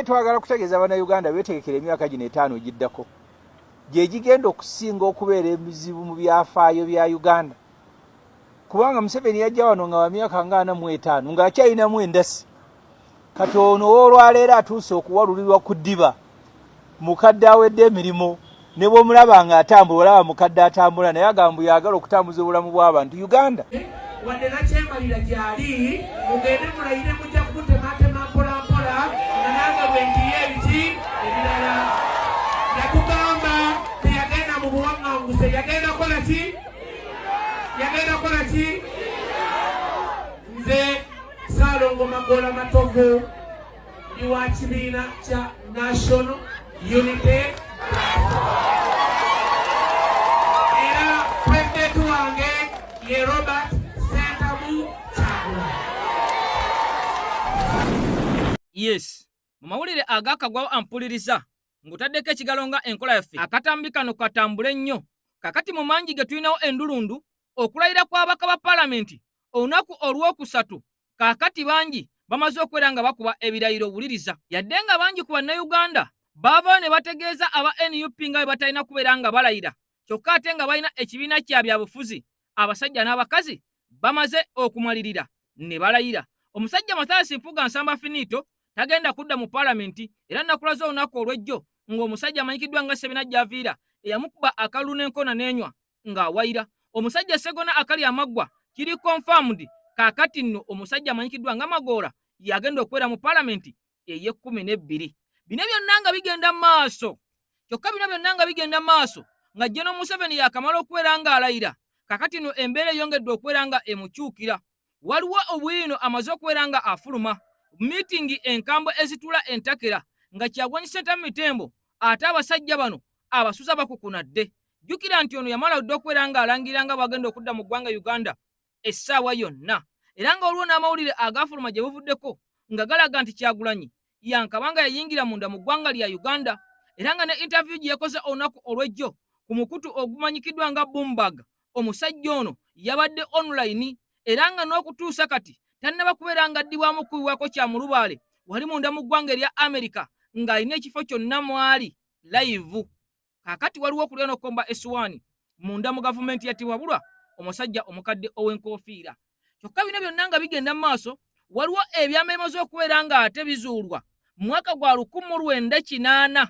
Twagala kutegeeza Abannayuganda beetegekera emyaka gino 5 giddako gye gigenda okusinga okubeera emizibu mu byafaayo bya Uganda, kubanga Museveni yajja wano nga wa myaka nga 45 ng'akyalinamu endasi. Kati ono olwaleero atuuse okuwalulirwa ku ddiba, mukadde awedde emirimu, ne bw'omulaba ng'atambula olaba mukadde atambula naye agamba yagala okutambuza obulamu bw'abantu Uganda. Wadde nakyembalira gyali mugende mulayire mujja kukutematema mpolampola nga nange bwe ndiye ebiti ebirala. Yatugamba teyagenda mu buwaŋŋanguse, yagenda kola ki? Yagenda kola ki? Nze Ssaalongo Magoola Matovu ndi wa kibiina kya National Unity era pulezidenti wange ye Robert Ssentamu Kyagulanyi. Yes, mu mawulire agakagwawo ampuliriza ng'otaddeko ekigalo nga enkola yaffe akatambi kano katambule nnyo. Kakati mu mangi ge tulinawo endulundu okulayira kw'abaka ba paalamenti olunaku olw'okusatu, kaakati bangi bamaze okwera nga bakuba ebirayiro. Wuliriza, yadde nga bangi ku Bannayuganda baavaayo ne bategeeza aba NUP nga bwe batalina kubeera nga balayira, kyokka ate nga balina ekibiina kya byabufuzi abasajja n'abakazi bamaze okumalirira ne balayira. Omusajja Mathias Mpuuga Nsamba Finito tagenda kudda mu paalamenti, era nakulaza olunaku olw'ejjo ng'omusajja amanyikiddwa nga Ssebina Javiira eyamukuba akalulu n'enkona n'enywa ng'awayira. Omusajja Sseggona akali amaggwa kiri confirmed kaakati nno omusajja amanyikiddwa nga Magoola yagenda okwera mu paalamenti ey'e12. Bino byonna nga bigenda maaso, kyokka bino byonna nga bigenda maaso nga General Museveni yakamala okwera nga alayira. Kaakati nno embeera eyongedde okwera nga emukyukira. Waliwo obwino amaze okwera nga afuluma miitingi enkambwe ezitula entakera nga Kyagulanyi Ssentamu Mitembo ate abasajja bano abasuza bakukunadde. Jjukira nti ono yamala dde okwera nga alangira nga bagenda okudda mu ggwanga Uganda essaawa yonna, era nga olwo n'amawulire agafuluma gye buvuddeko nga galaga nti Kyagulanyi yankabanga yayingira munda mu ggwanga lya Uganda, era nga ne interview gye yakoze olunaku olw'ejjo ku mukutu ogumanyikiddwa nga Bloomberg, omusajja ono yabadde online, era nga n'okutuusa kati tannaba kubeera nga addibwamu kubiwako kya mulubaale wali munda mu ggwanga erya Amerika ng'alina ekifo kyonna mwali live. Kaakati waliwo okulya n'okomba essuwaani munda mu gavumenti yattibwabulwa omusajja omukadde ow'enkofiira. Kyokka bino byonna nga bigenda mu maaso, waliwo ebyama bimaze okubeera nga ate bizuulwa mu mwaka gwa 1980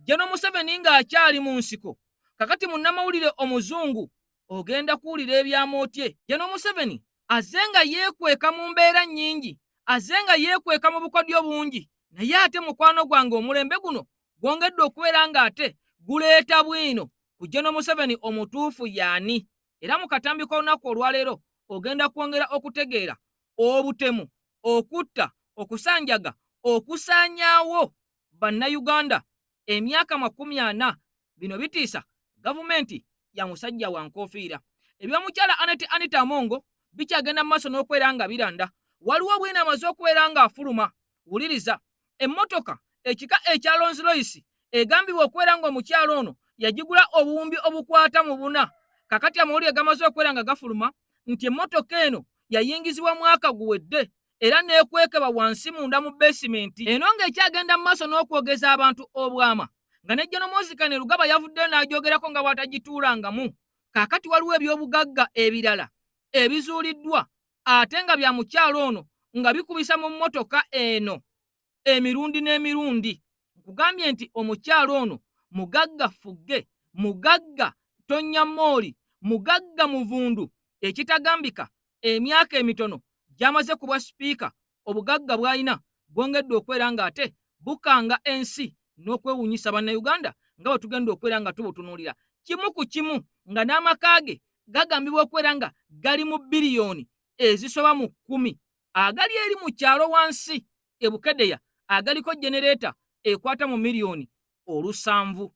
General Museveni ng'akyali mu nsiko. Kakati munnamawulire omuzungu ogenda kuwulira ebyama otye. General Museveni azze nga yeekweka mu mbeera nnyingi, azze nga yeekweka mu bukodyo bungi, naye ate mukwano gwange omulembe guno gwongedde okubeera nga ate guleeta bwino ku General Museveni omutuufu yaani. Era mu katambi k'olunaku olwaleero ogenda kwongera okutegeera obutemu, okutta, okusanjaga, okusaanyaawo Bannayuganda emyaka 40 bino bitiisa gavumenti ya musajja wa nkofiira. Ebyomukyala Anita Amongo bikyagenda mu maaso n'okwera nga biranda. Waliwo bwina amaze okubeera nga afuluma. Wuliriza, emmotoka ekika ekya Rolls Royce egambibwa okubeera nga omukyalo ono yagigula obuwumbi obukwata mu 4. Kakati amawulire gamaze okubeera nga gafuluma nti emmotoka eno yayingizibwa mwaka guwedde era n'ekwekebwa wansi munda mu besimenti. Eno ng'ekyagenda mu maaso n'okwogeza abantu obwama nga ne General Moses Kainerugaba yavuddeyo n'agyogerako nga bw'atagituulangamu. Kaakati waliwo ebyobugagga ebirala ebizuuliddwa ate nga bya mukyalo ono nga bikubisa mu mmotoka eno emirundi n'emirundi. Nkugambye nti omukyalo ono mugagga Fugge, mugagga Tonnya Mooli, mugagga Muvundu. Ekitagambika emyaka emitono gy'amaze kubwa sipiika, obugagga bw'alina bwongedde okwera nga ate bukanga ensi n'okwewuunyisa Bannayuganda nga bwe tugenda okwera nga tubutunuulira kimu ku kimu, nga n'amaka ge gagambibwa okwera nga gali mu biliyoni ezisoba mu 10, agali eri mu kyalo wansi e Bukedeya agaliko genereeta ekwata mu miliyoni 7.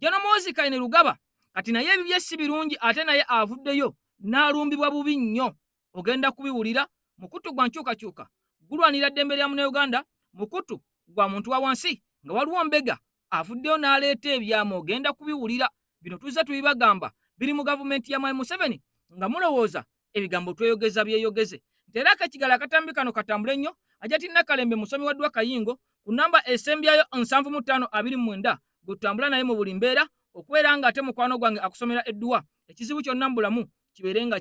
General Moses Kainerugaba kati naye ebibye si birungi, ate naye avuddeyo n'alumbibwa bubi nnyo. Ogenda kubiwulira. Mukutu gwa nkyukakyuka gulwanira ddembe lya Munnayuganda, mukutu gwa muntu wa wansi nga waliwo Mbega avuddeyo n'aleeta ebyama. Ogenda kubiwulira. Bino tuzze tubibagamba biri mu gavumenti ya Mwai Museveni nga mulowooza ebigambo tweyogeza byeyogeze. Nti era akakigala akatambi kano katambule nnyo. Ajati Nakalembe musomi wa Ddwa Kayingo ku namba esembyayo 7529 gutambula naye mu buli mbeera okubeera nga ate mukwano gwange akusomera edduwa ekizibu kyonna mu bulamu kibeere nga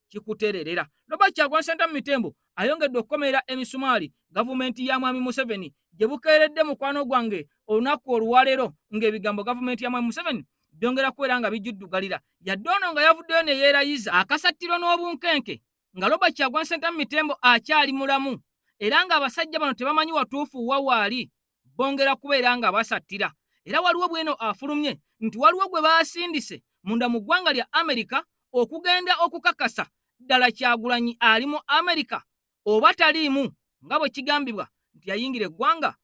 kikuteererera. Robert Kyagulanyi Ssentamu Mitembo ayongedde okukomerera emisumaali gavumenti ya Mwami Museveni gye bukeeredde mukwano gwange olunaku olwaleero ng'ebigambo gavumenti ya Mwami Museveni byongera kubeera nga bijjuddugalira. Yadde ono nga yavuddeyo ne yeerayiza akasattiro n'obunkenke nga Robert Kyagulanyi Ssentamu Mitembo akyali mulamu era ng'abasajja bano tebamanyi watuufu wawaali bongera kubeera nga basattira. Era waliwo bweno afulumye nti waliwo gwe baasindise munda mu ggwanga lya Amerika okugenda okukakasa ddala Kyagulanyi ali mu Amerika oba taliimu nga bwe kigambibwa nti yayingira eggwanga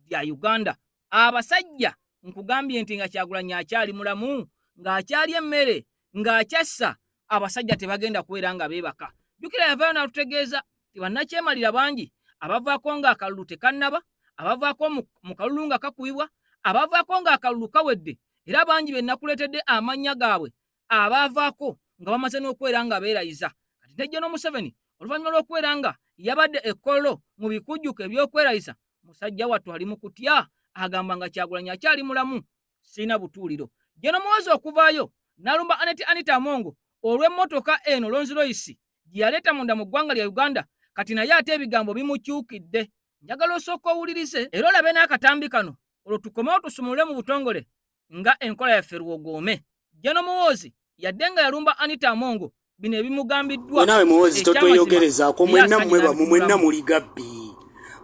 lya Uganda. Abasajja nkugambye nti nga Kyagulanyi akyali mulamu ng'akyali emmere ng'akyassa abasajja tebagenda kubeera nga beebaka. Jjukira yavaayo n'atutegeeza ti bannakyemalira bangi abavaako ng'akalulu tekannaba, abavaako mu kalulu nga kakubibwa, abavaako ng'akalulu kawedde, era bangi be nakuleetedde amannya gaabwe abavaako nga bamaze n'okubeera nga beerayiza. Kati ne General Museveni oluvannyuma lw'okubeera nga yabadde ekkololo mu bikujjuko eby'okwerayisa, musajja wattu ali mu kutya agamba nga Kyagulanyi akyali mulamu. Sirina butuuliro. General Muhoozi okuvaayo n'alumba Anita Amongo olw'emmotoka eno Rolls Royce gye yaleeta munda mu ggwanga lya Uganda, kati naye ate ebigambo bimukyukidde. Njagala osooka owulirize era olabe n'akatambi kano olwo tukomewo tusumulule mu butongole nga enkola yaffe lwogoome. General Muhoozi yadde nga yalumba Anita Amongo bino ebimugambiddwa. Nawe Muhoozi totoyogerezaako, mwenna mwebamu, mwenna muli gabbi,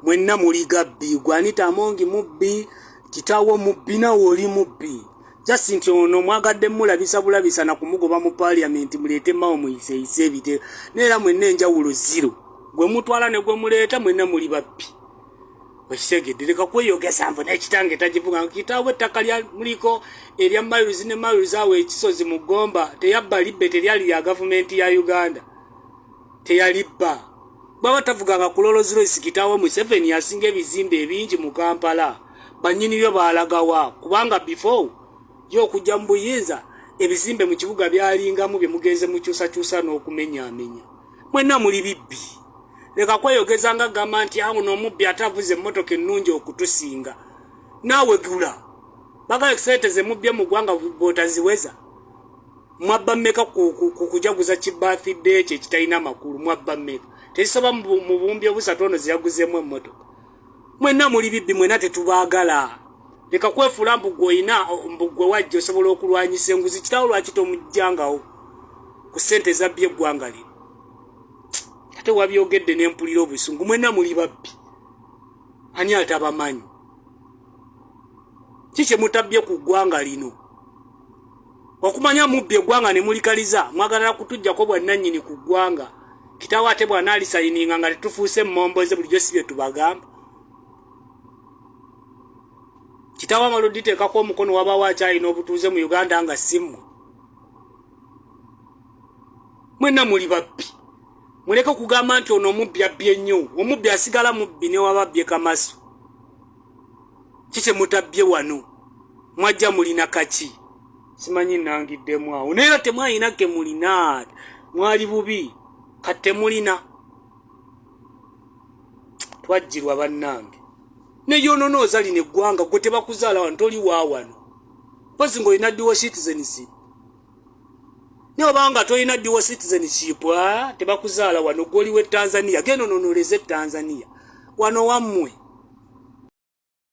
mwenna muli gabbi. Gwe Anita Amongo mubbi, kitaawo mubbi, nawe oli mubbi. Just nti ono mwagadde mulabisa bulabisa na kumugoba mu parliament muleete mawo muyise ebite neera mwenna enjawulo zero. Gwe mutwala ne gwe muleeta mwenna muli babbi. Wekitegedde leka kweyogeza nvo n'ekitange tagivuga kitaawe ettaka lya muliko erya miles ne miles awo ekisozi mu Gomba teyabba libbe teryali lya gavumenti ya Uganda teyalibba. Bwaba tavuganga ku Rolls Royce kitaawe Museveni yasinga ebizimbe ebingi mu Kampala bannyini byo baalagawa kubanga before y'okujja mu buyinza ebizimbe mu kibuga byalingamu bye mugenze mukyusakyusa n'okumenyaamenya. Mwenna muli bibbi. Leka kweyogeza nga gamba nti awo n'omubbi atavuze emmotoka ennungi okutusinga. Naawe gula. Baga excited ze mubbi mu ggwanga bootaziweza. Mwabba mmeka ku kujaguza birthday kye kitalina makulu mwabba mmeka. Tezisoba mu bumbi obusatu ono ziyaguzeemu emmotoka. Mwenna muli bibbi, mwenna tetubaagala. Leka kwefula mbugwe oyina mbugwe wajja osobola okulwanyisa enguzi kitaawo lwaki tomujjangawo ku ssente zabbye eggwanga lino. Ate wabyogedde n'empulira obusungu. Mwenna muli babbi. Ani atabamanyi? Kiki mutabbye ku ggwanga lino? Okumanya mubbi eggwanga ne mulikaliza mwagala kutujjako bwannannyini ku ggwanga. Kitaawo ate bw'anaalisayininga nga tetufuuse mmomboze bulijjo si bye tubagamba. Kitawa maludite kako mukono wabawa akyalina obutuuze mu Uganda nga simu. Mwenna muli babbi. Muleke kugamba nti ono omubbi abbye nnyo. Omubbi asigala mubbi ne wababbye Kamasu. Kiki mutabbye wano? Mwajja mulina kaki? Simanyi nangiddemu awo. Neera temwalina ke mulina. Mwali bubi. Kati temulina. Twajjirwa bannange. Ne yonono ozali ne ggwanga gwe tebakuzaala wano toli wa wano. Pozi ng'olina dual citizenship. Ne obanga tolina dual citizenship tebakuzaala wano gw'oliwe Tanzania. Genda ononoleze Tanzania. Wano wammwe.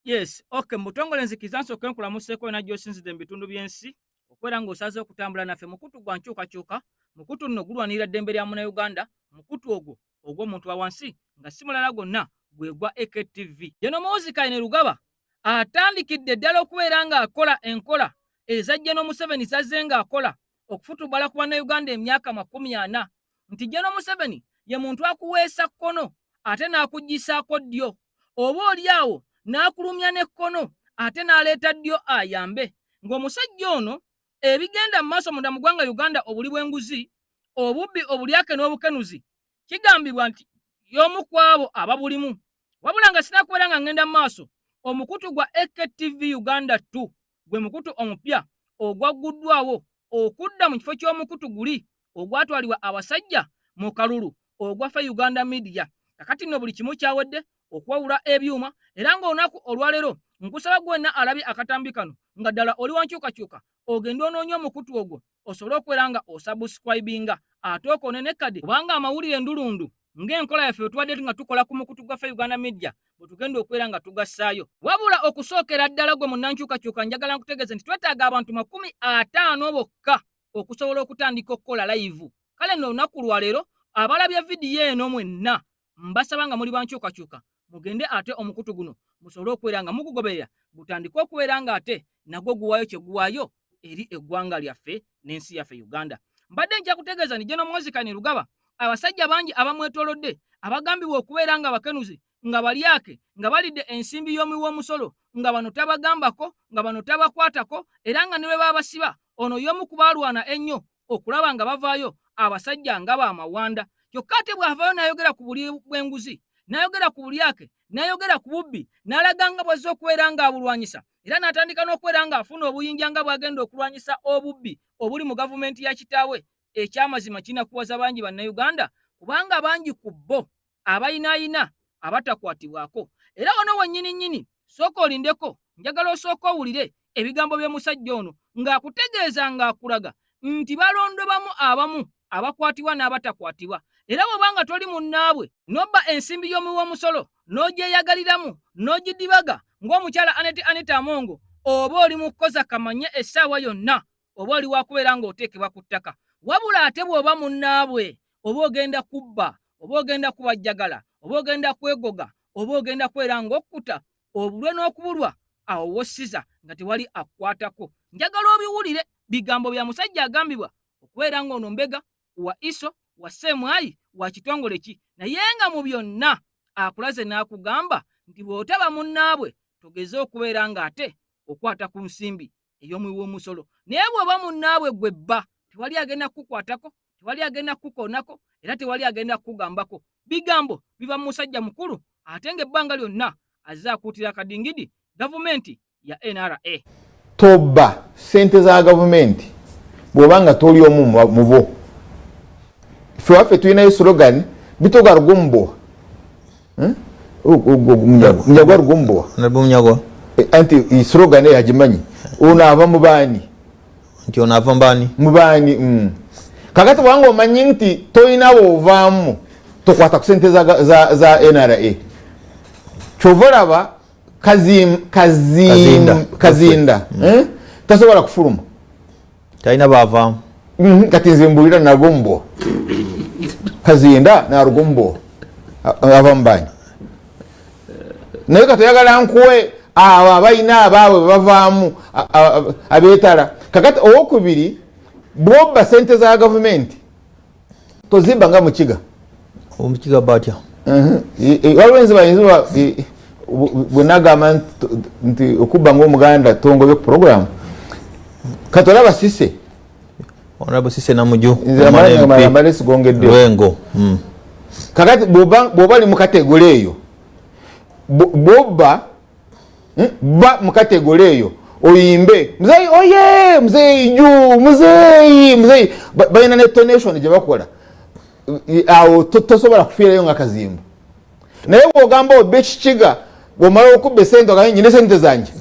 Yes, okay, mutongole nzikiza nsooke nkulamuseeko na gy'osinzidde mu bitundu by'ensi okubeera ng'osaze okutambula naffe mukutu gwa nkyukakyuka, mukutu nno gulwanirira ddembe lya Munnayuganda, mukutu ogwo ogw'omuntu wa wansi nga si mulala gwonna gwe gwa AKTV. General Muhoozi Kainerugaba atandikidde ddala okubeera ng'akola enkola eza General Museveni zazze ng'akola okufutubala ku Bannayuganda emyaka 40 nti General Museveni ye muntu akuweesa kkono ate n'akuggisaako ddyo, oba oli awo n'akulumya n'ekkono ate n'aleeta ddyo ayambe. Ng'omusajja ono ebigenda mu maaso munda mu ggwanga Uganda obuli bw'enguzi, obubbi, obulyake n'obukenuzi kigambibwa nti y'omu ku abo ababulimu. Wabula nga sinakubeera nga ngenda mu maaso, omukutu gwa AKTV Uganda 2 gwe mukutu omupya ogwagguddwawo okudda mu kifo ky'omukutu guli ogwatwalibwa abasajja mu kalulu ogwafa Uganda Media. Kakati nno buli kimu kyawedde okwawula ebyuma era ng'olunaku olwaleero nkusaba gwenna alabye akatambi kano nga ddala oli wankyukakyuka ogende onoonya omukutu ogwo osobole okubeera nga osubscribinga ate okone ne kadi kubanga amawulire endulundu ng'enkola yaffe wetuwadde nga tukola ku mukutu gwaffe Uganda Media bwe tugenda okubeera nga tugassaayo. Wabula okusookera ddala gwe munnankyukakyuka njagala nkutegeeze nti twetaaga abantu 50 bokka okusobola okutandika okukola live. Kale nno olunaku lwaleero abalabye vidiyo eno mwenna mbasaba nga muli bankyukakyuka mugende ate omukutu guno musobole okubeera nga mugugoberera gutandike okubeera nga ate nagwo guwaayo kye guwaayo eri eggwanga lyaffe n'ensi yaffe Uganda. Mbadde nja kutegeeza ni General Mwazikani Rugaba abasajja bangi abamwetoolodde abagambibwa okubeera nga bakenuzi nga balyake nga balidde ensimbi y'omuwi w'omusolo nga bano tabagambako nga bano tabakwatako era nga ne bwe babasiba ono y'omu ku baalwana ennyo okulaba nga bavaayo abasajja nga baamawanda. Kyokka ate bw'avaayo n'ayogera ku buli bw'enguzi n'ayogera ku bulyake n'ayogera ku bubbi n'alaga nga bw'azze okubeera nga abulwanyisa era n'atandika n'okubeera nga afuna obuyinja nga bw'agenda okulwanyisa obubbi obuli mu gavumenti ya kitaawe. Ekyamazima kinakuwaza bangi bannayuganda kubanga bangi ku bo abayinaayina abatakwatibwako. Era wano wennyini sooka olindeko njagala osooka owulire ebigambo by'omusajja ono ng'akutegeeza ng'akulaga nti balondobamu abamu abakwatibwa n'abatakwatibwa. Era bw'obanga toli munnaabwe n'obba ensimbi y'omuwi w'omusolo n'ogyeyagaliramu n'ogidibaga ng'omukyala Anita Amongo oba oli mu kukoza kamanye essaawa yonna oba oli wakubeera ng'oteekebwa ku ttaka. Wabula ate bw'oba munnaabwe oba ogenda kubba oba ogenda kubajjagala oba ogenda kwegoga oba ogenda kwera ng'okkuta obulwe n'okubulwa awo wossiza nga tewali akkwatako. Njagala obiwulire bigambo bya musajja agambibwa okubeera ng'ono mbega wa iso wa semwayi wa kitongole ki naye nga mu byonna akulaze n'akugamba nti bw'otaba munnaabwe togeze okubeera ng'ate okwata ku nsimbi ey'omuwi w'omusolo. Naye bw'oba munnaabwe gwe bba tewali agenda kukwatako tewali agenda kukonako era tewali agenda kugambako. Bigambo biva mu musajja mukulu ate ng'ebbanga lyonna azze akuutira akadingidi gavumenti ya NRA. Tobba sente za gavumenti bw'oba nga toli omu mu bo. Ffe waffe tulinayo slogan bitoga rugombo munyagwa rugombo anti slogan yagimanyi ono ava mu baani nti ono ava mbaani mu baani kakati bwanga omanyi nti tolina woovaamu tokwata ku sente za NRA kyova olaba kazinda tasobola kufuluma talina baavaamu kati nze mbulira nagombo kazinda narugombo ava mu baani naye katoyagala nkuwe abo abalina abaabwe bavaamu abeetala. Kakati owokubiri bw'obba sente za gavumenti tozimba nga mukiga omukiga batya waliwo enziba bwenagamba nti okubba ng'omuganda tongobye ku programu kati olaba Sise Honorable Sise Namuju amalesi gongedde Lwengo. Kakati bw'oba li mu kategole eyo bw'obba ba mu kategole eyo oyimbe muzeyi oye muzeyi ju muzeyi balina ne donation gye bakola awo tosobola kufiirayo nga kazimba. Naye bw'ogamba obbe ekikiga bw'omala okubba esente ogambe nyine sente zange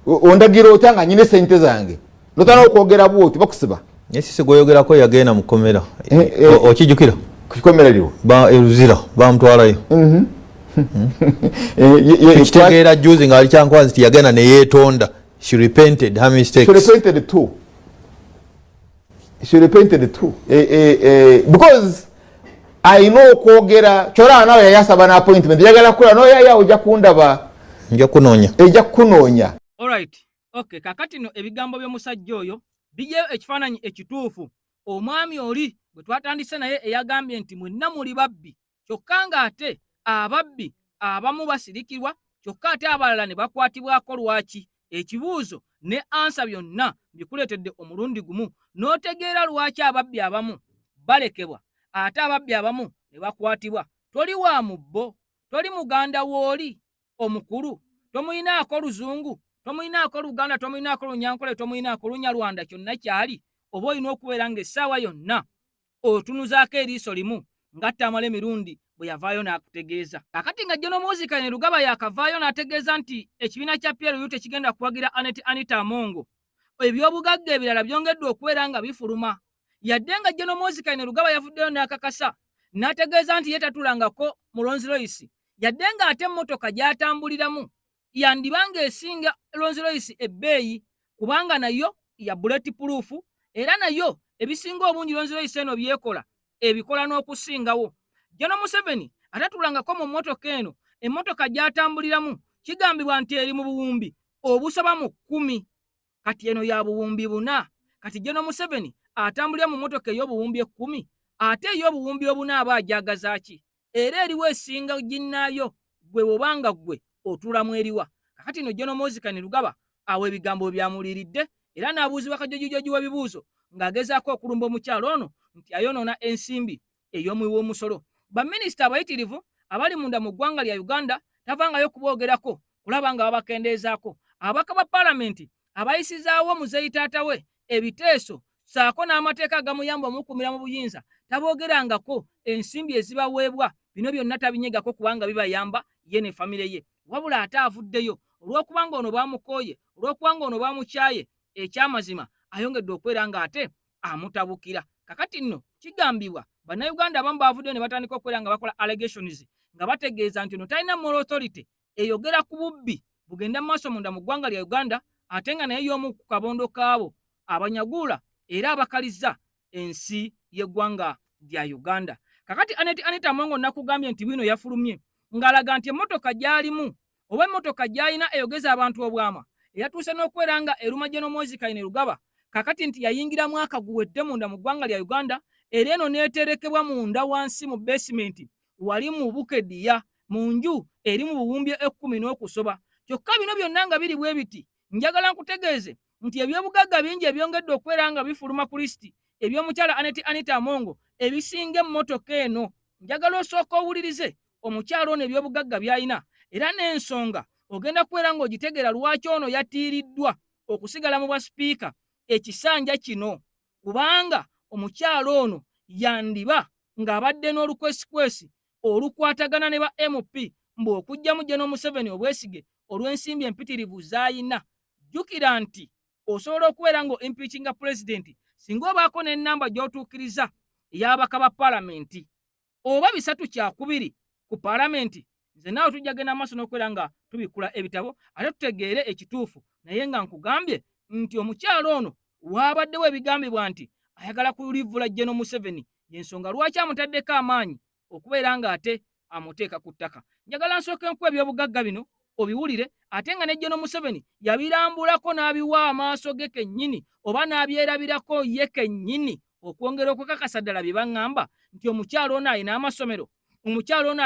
ondagira otya nga nyine sente zange notana okwogera bwoti bakusiba. Naye Sise gwoyogerako yagenda mu kkomera okijjukira ku kikomera liwo eruzira bamutwalayo ekitegeera juzi ng'ali kyankwazi nti yagenda ne yeetonda. She repented her mistakes. She repented too because I know okwogera kyolaba nawe yayasaba na appointment yagala kukola noyaya ojja kundaba nja kunoonya ejja kunoonya. Alright, okay, kakati no ebigambo by'omusajja oyo bijeyo ekifaananyi ekituufu. Omwami oli bwe twatandise naye eyagambye nti mwenna muli babbi kyokka ng'ate ababbi abamu basirikirwa kyokka ate abalala ne bakwatibwako lwaki. Ekibuuzo ne ansa byonna bikuleetedde omulundi gumu n'otegeera lwaki ababbi abamu balekebwa ate ababbi abamu ne bakwatibwa. Toli wa mubbo, toli muganda w'oli omukulu, tomuyinaako luzungu, tomuyinaako luganda, tomuyinaako lunyankole, tomuyinaako lunyalwanda, kyonna kyali oba olina okubeera ng'essaawa yonna otunuzaako eriiso limu ngatta amale mirundi bwe yavaayo n'akutegeeza. Kakati nga General Muzikanye Lugaba yakavaayo n'ategeeza nti ekibiina kya PLU tekigenda kuwagira Anita Amongo, ebyobugagga ebirala byongeddwa okubeera nga bifuluma. Yadde nga General Muzikanye Lugaba yavuddeyo n'akakasa n'ategeeza nti yetatulangako mu Rolls Royce, yadde nga ate emmotoka gy'atambuliramu yandibanga esinga Rolls Royce ebbeeyi, kubanga nayo ya bulletproof era nayo ebisinga obungi Rolls Royce eno byekola ebikola n'okusingawo. General Museveni atatulangako mu mmotoka eno, emmotoka gy'atambuliramu kigambibwa nti eri mu buwumbi obusoba mu 10, kati eno ya buwumbi 4. Kati General Museveni atambulira mu mmotoka ey'obuwumbi 10, ate ey'obuwumbi 4 aba ajagaza ki? Era eriwo esinga ginnaayo gwe bw'obanga gwe otulamu eriwa. Kakati no General Muzikanye Lugaba awo ebigambo byamuliridde era n'abuuzibwa kajojojoji w'ebibuuzo ng'agezaako okulumba omukyalo ono nti ayonoona ensimbi ey'omuwi w'omusolo. Baminisita abayitirivu abali munda mu ggwanga lya Uganda tavangayo kuboogerako kulaba nga babakendeezaako. Ababaka ba Paalamenti abayisizaawo muzeeyi taata we ebiteeso saako n'amateeka agamuyamba omukumira mu buyinza taboogerangako ensimbi ezibaweebwa. Bino byonna tabinyegako kubanga bibayamba ye ne famire ye, wabula ate avuddeyo olw'okubanga ono bamukooye, olw'okubanga ono bamukyaye, ekyamazima ayongedde okubeera ng'ate amutabukira. Kakati nno kigambibwa bannayuganda abamu baavuddeyo ne batandika okubeera nga bakola allegations nga bategeeza nti ono talina moral authority eyogera ku bubbi bugenda mu maaso munda mu ggwanga lya Uganda, ate nga naye y'omu ku kabondo kaabo abanyaguula era abakalizza ensi y'eggwanga lya Uganda. Kakati Anita Amongo nakugambye nti bino yafulumye ng'alaga nti emmotoka gy'alimu oba emmotoka gy'alina eyogeza abantu obwama eyatuuse n'okubeera nga eruma General Muzikanye Lugaba. Kakati nti yayingira mwaka guwedde munda mu ggwanga lya Uganda era eno neeterekebwa munda wansi mu basement wali mu Bukediya mu nju eri mu buwumbi 10 n'okusoba. Kyokka bino byonna nga biri bwe biti, njagala nkutegeeze nti ebyobugagga bingi ebyongedde okubeera nga bifuluma ku lisiti eby'omukyala Anita Amongo ebisinga emmotoka eno. Njagala osooka owulirize omukyalo ono ebyobugagga by'alina era n'ensonga ogenda kubeera ng'ogitegeera lwaki ono yatiiriddwa okusigala mu bwa sipiika ekisanja kino, kubanga omukyalo ono yandiba ng'abadde n'olukwesikwesi olukwatagana ne ba MP mbw'okugyamu General Museveni obwesige olw'ensimbi empitirivu z'ayina. Jjukira nti osobola okubeera ng'oimpeachinga pulezidenti singa obaako n'ennamba gy'otuukiriza ey'ababaka ba Paalamenti oba 3-2 ku Paalamenti, nze naawe tujja genda maaso n'okubeera nga tubikula ebitabo ate tutegeere ekituufu. Naye nga nkugambye nti omukyalo ono waabaddewo ebigambibwa nti ayagala kulivula General Museveni, y'ensonga lwaki amutaddeko amaanyi okubeera ng'ate amuteeka ku ttaka. Njagala nsooke nkuwa ebyobugagga bino obiwulire, ate nga ne General Museveni yabirambulako n'abiwa amaaso ge kennyini oba n'abyerabirako ye kennyini okwongera okukakasa ddala bye baŋŋamba nti omukyalo ono alina amasomero, omukyalo ono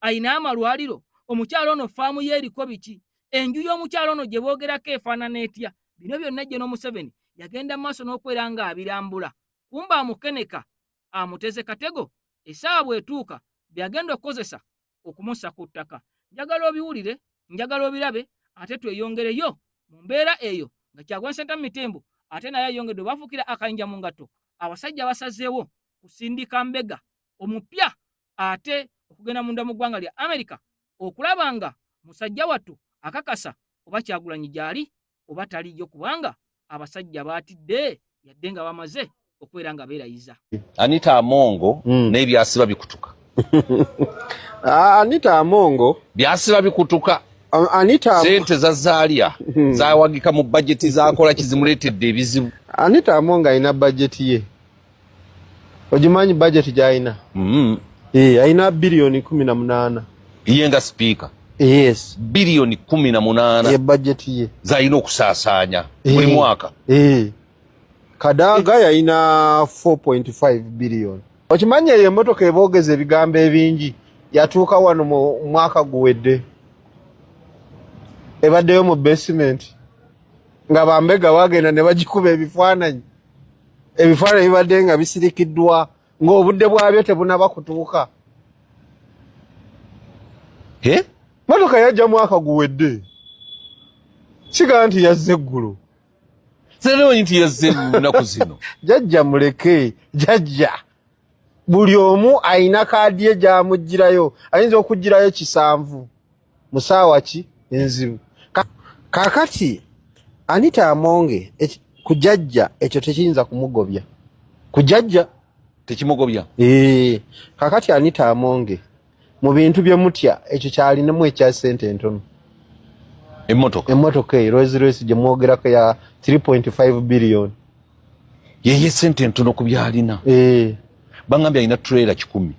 alina amalwaliro, omukyalo ono faamu ye eriko biki, enju y'omukyalo ono gye boogerako efaanana etya. Bino byonna General Museveni yagenda maaso n'okubeera ng'abirambula, kumba amukeneka amuteze katego, essaawa bw'etuuka byagenda okukozesa okumussa ku ttaka. Njagala obiwulire, njagala obirabe, ate tweyongereyo mu mbeera eyo nga Kyagulanyi Ssentamu Mitembo ate naye ayongedde bafuukira akayinja mu ngatto abasajja basazeewo kusindika mbega omupya ate okugenda munda mu ggwanga lya Amerika okulaba nga musajja wattu akakasa oba Kyagulanyi gy'ali oba taliyo, kubanga abasajja baatidde yadde nga bamaze okubeera nga beerayiza. Anita Amongo n'ebyasiba bikutuka. Anita Amongo byasiba bikutuka. Anita sente za Zalia zawagika mu budget zakola kizimuletedde ebizibu. Anita Amongo alina budget ye. Ogimanyi budget gy'alina? Alina bilioni 18. Ye nga speaker. Yes. Bilioni 18. Ye budget ye. Zalina okusaasaanya buli mwaka. Kadaga yalina 4.5 bilioni. Okimanyi eyo emmotoka eboogeza ebigambo ebingi yatuuka wano mu mwaka guwedde. Ebaddeyo mu basement nga bambega bagenda ne bagikuba ebifaananyi bibadde nga bisirikiddwa ng'obudde bwabyo tebunaba kutuuka. Motoka yajja mwaka guwedde, kigaa nti yazze eggulu. Serewo nti yazze nnaku zino. Jajja muleke, jajja buli omu ayina kaadi ye gy'amugirayo ayinza okugirayo 7 mu ssaawa ki enzibu. Kaakati Anita Amonge kujajja ekyo tekiyinza kumugobya. Kujajja tekimugobya. Kaakati Anita Amonge mu bintu bye mutya ekyo kyalinamu ekya ssente entono. Emmotoka Rolls Royce gye mwogerako ya 3.5 billion. Yeye ssente entono ku byalina. Bangambye alina trailer 10.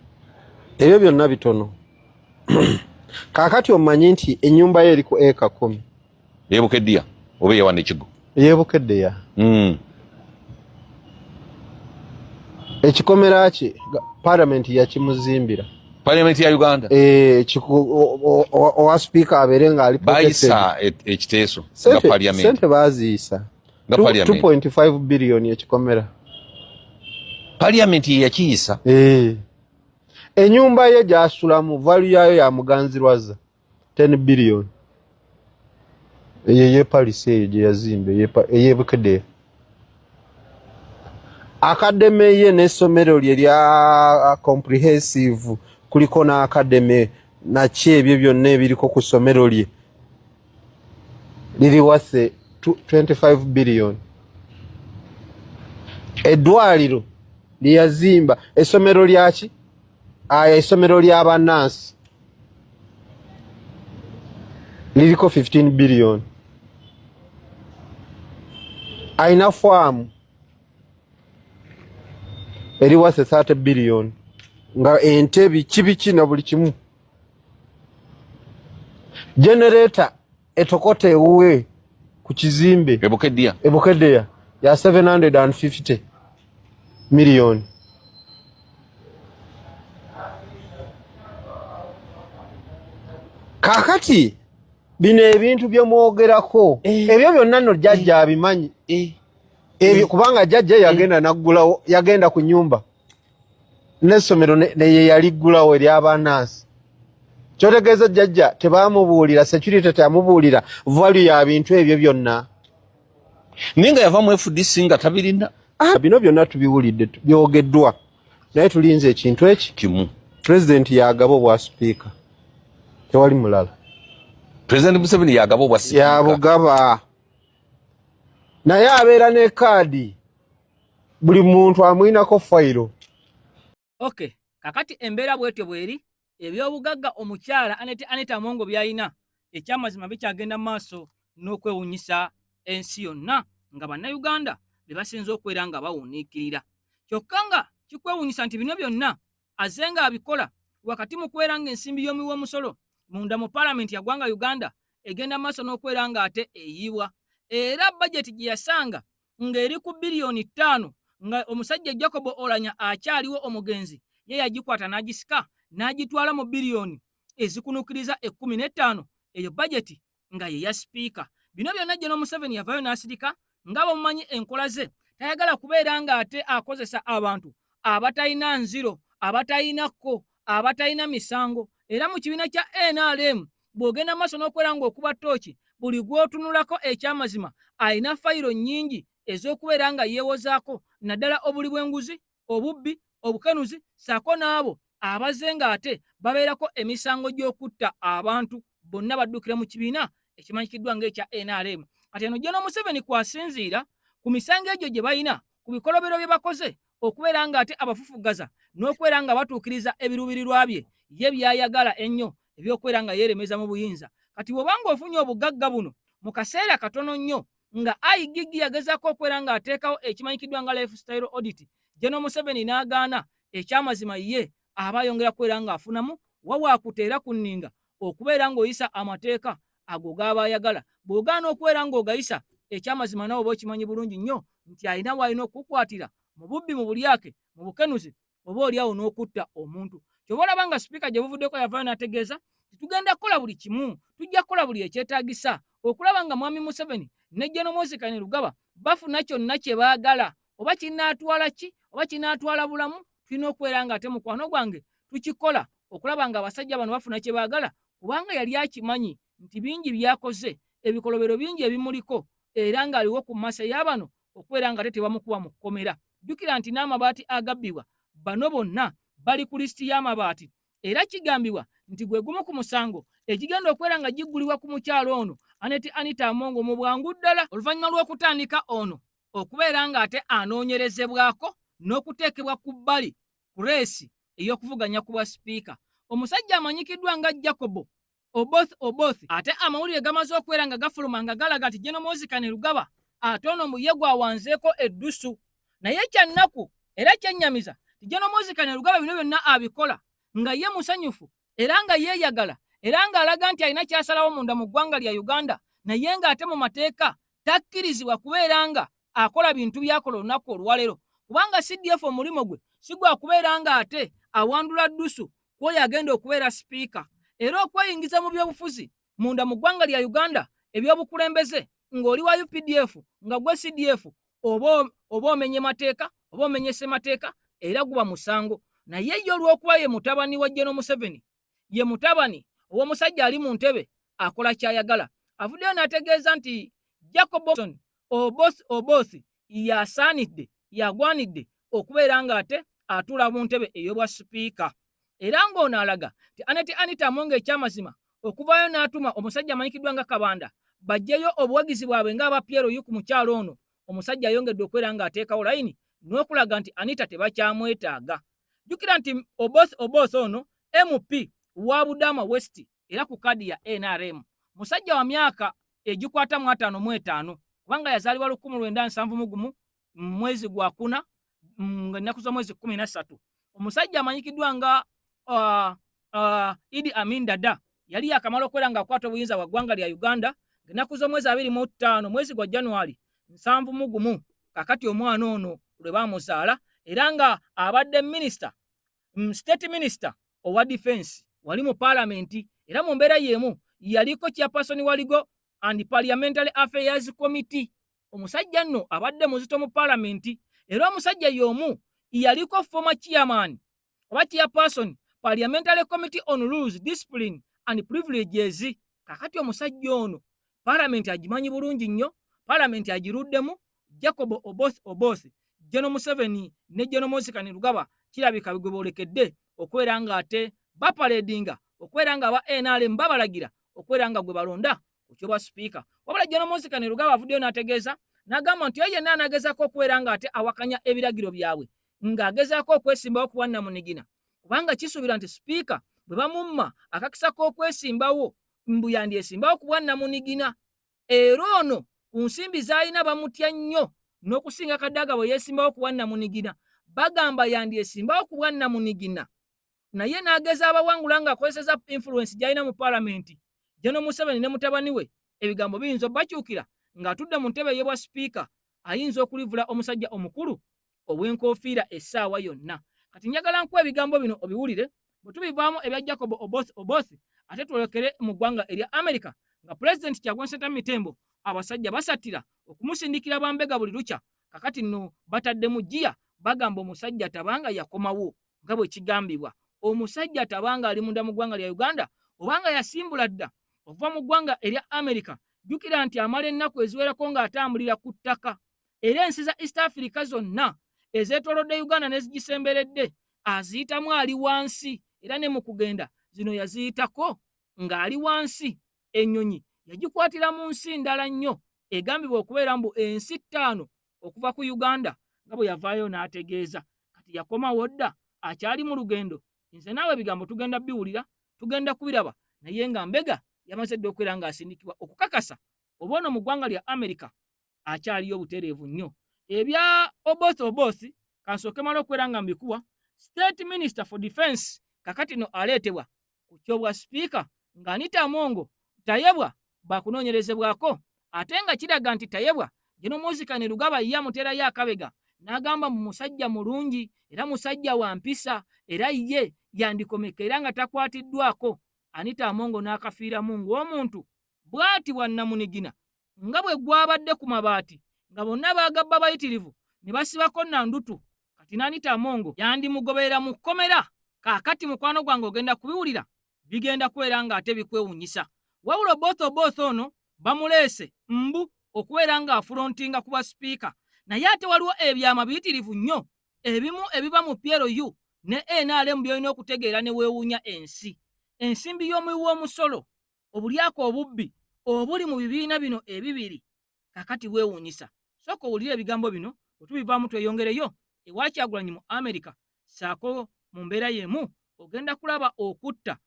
Ebyo byonna bitono. Kaakati omanyi nti ennyumba ye eriko eka 10. Yebukeddeya oba yewana ekigo. Yebukeddeya. Ekikomera kye Parliament yakimuzimbira. Parliament ya Uganda. Owa speaker abeere ng'ali bayisa ekiteeso nga Parliament. Sente baziisa. 2.5 billion ekikomera. Parliament yakiyisa. Ennyumba ye gy'asulamu value yayo ya muganzirwaza 10 billion. Ye Paris eyo gye yazimbe eyebukeddeya. Akademe ye n'essomero lye lya comprehensive kuliko n'akademe naki ebyo byonna ebiriko ku ssomero lye liri wase 25 billion. Eddwaliro lye yazimba essomero lyaki essomero ly'abannansi liriko 15 billion. Aina farm eri wase 30 billion nga ente biki na buli kimu. Generator etokote ewuwe ku kizimbe Ebukeddeya ya 750 million. Kaakati bino ebintu bye mwogerako ebyo byonna nno jjajja abimanyi. Ebyo kubanga jjajja yagenda naggulawo yagenda ku nnyumba n'essomero ne yaliggulawo ery'abannansi. Kyotegeeza jjajja tebaamubuulira security teyamubuulira value ya bintu ebyo byonna. Ninga yava mu FDC nga tabirina. Bino byonna tubiwulidde byogeddwa naye tulinze ekintu eki kimu. President yagaba obwa speaker tewali mulala. President Museveni yagaba obwa speaker. Yabugaba. Naye abeera ne kaadi buli muntu amwinako fayiro. Okay, kakati embeera bwetyo bweri ebyobugagga omukyala Anita Amonge byayina ekyamazima bikyagenda maaso n'okwewunyisa ensi yonna nga bannayuganda be basinze okwera nga bawuniikirira. Kyokka nga kikwewunyisa nti bino byonna azenga abikola wakati mu kwera nga ensimbi y'omuwi w'omusolo munda mu Parliament ya ggwanga Uganda egenda maaso n'okwera nga ate eyiibwa. Era budget gye yasanga ng'eri ku biliyoni 5 nga omusajja Jacob Oulanyah akyaliwo omugenzi ye yagikwata n'agisika n'agitwala mu biliyoni ezikunukiriza 15 eyo budget nga ye ya speaker. Bino byonna General Museveni yavayo n'asirika nga bamumanyi enkola ze tayagala kubeera nga ate akozesa abantu abatalina nziro abatayinako abatalina misango. Era mu kibiina kya NRM bw'ogenda maaso n'okwera ng'okuba ttooki buli gw'otunulako ekyamazima alina fayiro nnyingi ez'okubeera nga yeewozaako naddala obuli bw'enguzi obubbi obukenuzi saako n'abo abaze nga ate babeerako emisango gy'okutta abantu bonna baddukire mu kibiina ekimanyikiddwa ng'ekya NRM. Kati eno General Museveni kwasinziira ku misango egyo gye balina ku bikolobero bye bakoze okubeera nga ate abafufugaza n'okwera nga batuukiriza ebiruubirirwa bye ye byayagala ennyo ebyokwera nga yeeremeza mu buyinza. Kati bw'obanga ofunye obugagga buno mu kaseera katono nnyo nga IGG yagezaako okwera nga ateekawo ekimanyikiddwa nga lifestyle audit, General Museveni n'agaana ekyamazima ye aba ayongera kwera nga afunamu wawaakuteera ku nninga okubeera ng'oyisa amateeka ago g'aba ayagala. Bw'ogaana okwera ng'ogayisa ekyamazima nawe oba okimanyi bulungi nnyo nti alina w'alina okukwatira mu bubbi mu bulyake mu bukenuzi oba oliawo n'okutta omuntu. Ky'oba olaba nga sipiika gye buvuddeko yavaayo n'ategeeza tugenda kukola buli kimu, tujja kukola buli ekyetaagisa okulaba nga mwami Museveni ne General Moses Kainerugaba bafuna kyonna kye baagala. Oba kinaatwala ki oba kinaatwala bulamu, tulina okwera nga ate mukwano gwange tukikola okulaba nga abasajja bano bafuna kye baagala, kubanga yali akimanyi nti bingi byakoze ebikolobero bingi ebimuliko era ng'aliwo ku masa y'abano okwera nga ate tebamukuba mu kkomera. Jjukira nti n'amabaati agabbibwa bano bonna bali ku lisiti y'amabaati era kigambibwa nti gwe gumu ku musango ekigenda okubeera nga giggulibwa ku mukyalo ono Anita Among mu bwangu ddala oluvannyuma lw'okutandika ono okubeera ng'ate anoonyerezebwako n'okuteekebwa ku bbali ku leesi ey'okuvuganya ku bwa sipiika. Omusajja amanyikiddwa nga Jacob Oboth ate amawulire gamaze okubeera nga gafuluma nga galaga nti General Moses Kainerugaba ate ono mu ye gwawanzeeko eddusu. Naye kyannaku era kyennyamiza ti General Moses Kainerugaba bino byonna abikola nga ye musanyufu era nga yeeyagala era ng'alaga nti alina kyasalawo munda mu ggwanga lya Uganda, naye ng'ate mu mateeka takkirizibwa kubeera nga akola bintu byakola olunaku olwaleero, kubanga CDF omulimo gwe si gwa kubeera ng'ate awandula ddusu kwoyo agenda okubeera sipiika. Era okweyingiza mu byobufuzi munda mu ggwanga lya Uganda ebyobukulembeze ng'oli wa UPDF nga gwe CDF oba omenye mateeka oba omenye ssemateeka era guba musango. Naye ye olw'okuba ye mutabani wa General Museveni, ye mutabani ow'omusajja ali mu ntebe akola kyayagala, avuddeyo n'ategeeza nti Jacob Oboth yasaanidde yagwanidde okubeera ng'ate atula mu ntebe ey'obwa sipiika. Era ng'ono alaga ti Anita Among ekyamazima okuvaayo n'atuma omusajja amanyikiddwa nga Kabanda bajjeyo obuwagizi bwabwe ng'aba PLU ku mukyalo ono. Omusajja ayongedde okubeera ng'ateekawo layini n'okulaga nti Anita tebakyamwetaaga. Jjukira nti Oboth ono MP wa Budama West era ku kadi ya NRM, musajja wa myaka egikwata mu 55 kubanga yazaalibwa 1971 mwezi gwa 4 ng'ennaku z'omwezi 13. Omusajja amanyikiddwa nga Idi Amin Dada yali yakamala okubeera ng'akwata obuyinza bwa ggwanga lya Uganda ng'ennaku z'omwezi 25 mwezi gwa January 71 kakati omwana ono lwe baamuzaala, era nga abadde state minister owa defense wali mu parliament, era mu mbeera y'emu yaliko chairperson wa Legal and Parliamentary Affairs Committee. Omusajja nno abadde muzito mu parliament, era omusajja y'omu yaliko former chairman oba chairperson Parliamentary Committee on Rules, Discipline and Privileges. Kakati omusajja ono parliament agimanyi bulungi nnyo, parliament agiruddemu. Jacob Oboth, General Museveni ne General Moses Kainerugaba kirabika bigwebolekedde okubeera ng'ate bapaledinga okubeera nga aba NRM babalagira okubeera nga gwe balonda ku kyobwa sipiika. Wabula General Moses Kainerugaba avuddeyo n'ategeeza n'agamba nti yenna anagezaako okubeera ng'ate awakanya ebiragiro byabwe ng'agezaako okwesimbawo ku bwannamunigina, kubanga kisuubira nti sipiika bwe bamumma akakisa k'okwesimbawo mbu yandyesimbawo ku bwannamunigina. Era ono ku nsimbi z'alina bamutya nnyo n'okusinga Kadaga bwe yeesimbawo ku bwannamunigina, bagamba yandyesimbawo ku bwannamunigina. Naye n'ageza abawangula ng'akozeseza influence gy'alina mu parliament. General Museveni ne mutabani we ebigambo biyinza bakyukira ng'atudde mu ntebe y'obwa sipiika, ayinza okulivula omusajja omukulu obw'enkofiira essaawa yonna. Kati njagala nkuwa ebigambo bino obiwulire bwe tubivaamu ebya Jacob Oboth ate twolekere mu ggwanga erya America nga President Kyagulanyi Ssentamu Tembo abasajja basatira okumusindikira bambega buli lukya. Kakati nno bataddemu jjiya bagamba omusajja tabanga yakomawo nga bwe kigambibwa. Omusajja tabanga ali munda mu ggwanga lya Uganda obanga yasimbula dda okuva mu ggwanga erya America. Jjukira nti amala ennaku eziwerako ng'atambulira ku ttaka, era ensi za East Africa zonna ezeetoolodde Uganda n'ezigisemberedde aziyitamu ali wansi, era ne mu kugenda zino yaziyitako ng'ali wansi. Ennyonyi yagikwatira mu nsi ndala nnyo egambibwa okubeera mbu ensi 5 okuva ku Uganda nga bwe yavaayo n'ategeeza. Kati yakomawo dda akyali mu lugendo. Nze naawe ebigambo tugenda biwulira, tugenda kubiraba, naye nga mbega yamaze dde okubeera ng'asindikibwa okukakasa oba ono mu ggwanga lya America akyaliyo obutereevu nnyo. Ebya Oboth kansooke mala okubeera nga mbikuwa. State Minister for Defense kakati no aleetebwa ku kyobwa sipiika nga Anita Among tayebwa bakunoonyerezebwako, ate nga kiraga nti tayebwa General Moses Kainerugaba ye amuteerayo akabega n'agamba mu musajja mulungi era musajja wa mpisa era ye yandikomeka era nga takwatiddwako. Anita Among n'akafiiramu ng'omuntu bw'ati bwannamunigina nga bwe gwabadde ku mabaati nga bonna baagabba bayitirivu ne basibako nandutu. Kati Anita Among yandimugoberera mu kkomera. Kaakati mukwano gwange ogenda kubiwulira bigenda kubeera ng'ate bikwewunyisa. Wabula Oboth ono bamuleese mbu okubeera ng'afulontinga ku bwa sipiika, naye ate waliwo ebyama biyitirivu nnyo ebimu ebiba mu PLU ne NRM byolina okutegeera ne weewuunya ensi. Ensimbi y'omuwi w'omusolo, obulyako obubbi obuli mu bibiina bino ebibiri kakati weewuunyisa. Sooka owulire ebigambo bino otubivaamu tweyongereyo ewa Kyagulanyi mu Amerika, saako mu mbeera y'emu ogenda kulaba okutta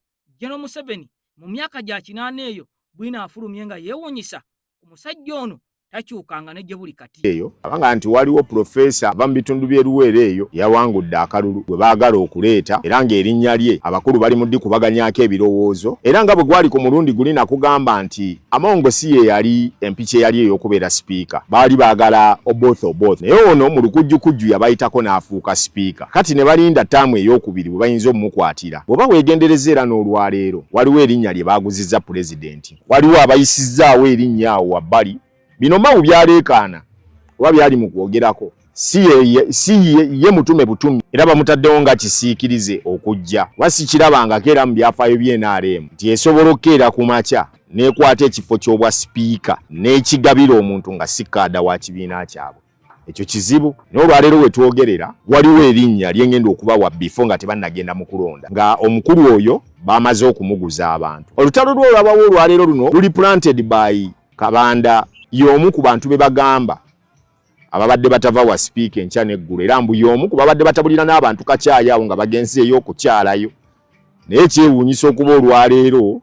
General Museveni mu myaka gya 8 eyo bwina afulumye nga yeewuunyisa ku musajja ono takyukanga ne gye buli kati. Eyo abanga nti waliwo profesa aba mu bitundu by'eruweero eyo yawangudde akalulu bwe baagala okuleeta era ng'erinnya lye abakulu bali muddi kubaganyako ebirowoozo era nga bwe gwali ku mulundi guli nakugamba nti Amongo si ye yali empiki eyali ey'okubeera sipiika, baali baagala Oboth naye ono mu lukujjukujju yabayitako n'afuuka sipiika. Kati ne balinda ttaamu ey'okubiri bwe bayinza omumukwatira. Bw'oba weegendereza era n'olwaleero waliwo erinnya lye baaguzizza pulezidenti, waliwo abayisizzaawo erinnya awo wabbali. Bino mawu byaleekaana oba byali mu kwogerako si ye mutume butumi era bamutaddewo nga kisiikirize okujja. Wasikirabangako era mu byafaayo by'NRM nti esobola okukeera ku makya n'ekwata ekifo ky'obwa sipiika n'ekigabira omuntu nga si kaada wa kibiina kyabwe. Ekyo kizibu. N'olwaleero we twogerera waliwo erinnya lyengenda okubawa bifo nga tebannagenda mu kulonda nga omukulu oyo bamaze okumuguza abantu. Olutalo lw'olabawo olwaleero luno luli planted by Kabanda, y'omu ku bantu be bagamba ababadde batava wa sipiika enkya n'eggulu era mbu y'omu ku babadde batabulira n'abantu kacaayi awo nga bagenzi eyo okukyalayo. Naye kyewuunyisa okuba olwaleero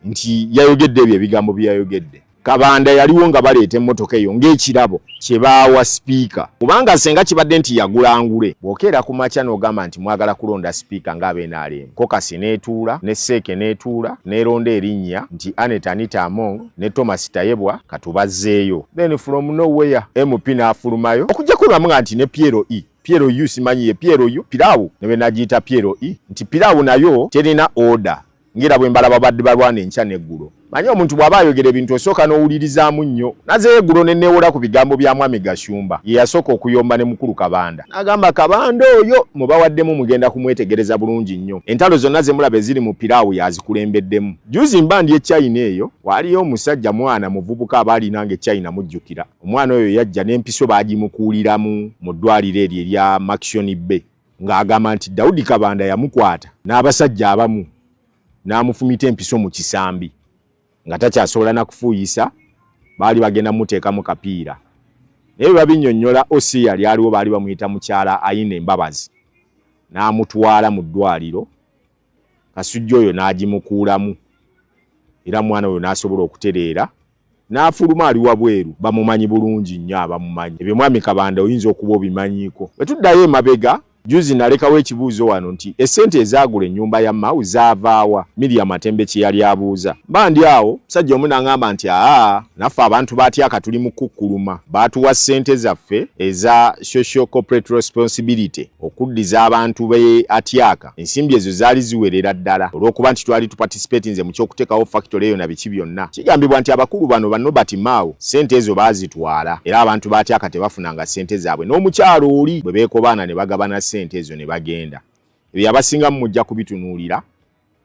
nti yayogedde ebyo ebigambo byayogedde. Kabanda yaliwo nga baleeta emmotoka eyo ng'ekirabo kye baawa sipiika, kubanga senga kibadde nti yagula ngule bw'okeera ku makya n'ogamba nti mwagala kulonda sipiika ng'ab'NRM. Kokasi n'etuula ne Seeke n'etuula n'eronda erinnya nti Anita Among ne Thomas Tayebwa katubazzeeyo. Then from nowhere MP n'afulumayo okujjako lwamunga nti ne PLU simanyi ye PLU Pirawu ne benagiyita PLU nti Pirawu nayo terina order ngira bwe mbalaba badde balwana enkya n'eggulo. Manyi omuntu bw'aba ayogera ebintu osooka n'owulirizaamu nnyo. Naze eggulo ne neewola ku bigambo bya Mwami Gashumba ye yasooka okuyomba ne mukulu Kabanda. N'agamba Kabanda oyo mubawaddemu mugenda kumwetegereza bulungi nnyo. Entalo zonna ze mulaba eziri mu Pirawu yazikulembeddemu. Juzi mbandi e China eyo waliyo omusajja mwana muvubuka abaalina nga China mujjukira. Omwana oyo yajja n'empiso baagimukuuliramu mu ddwaliro eryo erya Maction Bay ng'agamba nti Daudi Kabanda yamukwata n'abasajja abamu n'amufumita empiso mu kisambi nga takyasobola na kufuuyisa, baali bagenda muteekamu kapiira. Naye babinnyonnyola osi yali aliwo baali bamuyita mukyala ayina embabazi n'amutwala mu ddwaliro, kasujja oyo n'agimukuulamu era mwana oyo n'asobola okutereera n'afuluma ali wabweru. Bamumanyi bulungi nnyo abamumanyi. Ebyo Mwami Kabanda oyinza okuba obimanyiiko. Bwe tuddayo emabega juzi nalekawo ekibuuzo wano nti essente ezaagula ennyumba ya Mau zaavaawa. Miriam Matembe kye yali abuuza. Bandi awo musajja omu n'aŋŋamba nti naffe abantu baatyaka tuli mu kukkuluma, baatuwa ssente zaffe eza social corporate responsibility okuddiza abantu be atyaka. Ensimbi ezo zaali ziwerera ddala olw'okuba nti twali tuparticipatinze mu ky'okuteekawo factory eyo na biki byonna. Kigambibwa nti abakulu bano ba Nobert Mao ssente ezo baazitwala era abantu baatyaka tebafunanga ssente zaabwe. N'omukyalo oli bwe beekobaana ne bagabana ssente ezo ne bagenda. Ebyo abasinga mujja kubitunuulira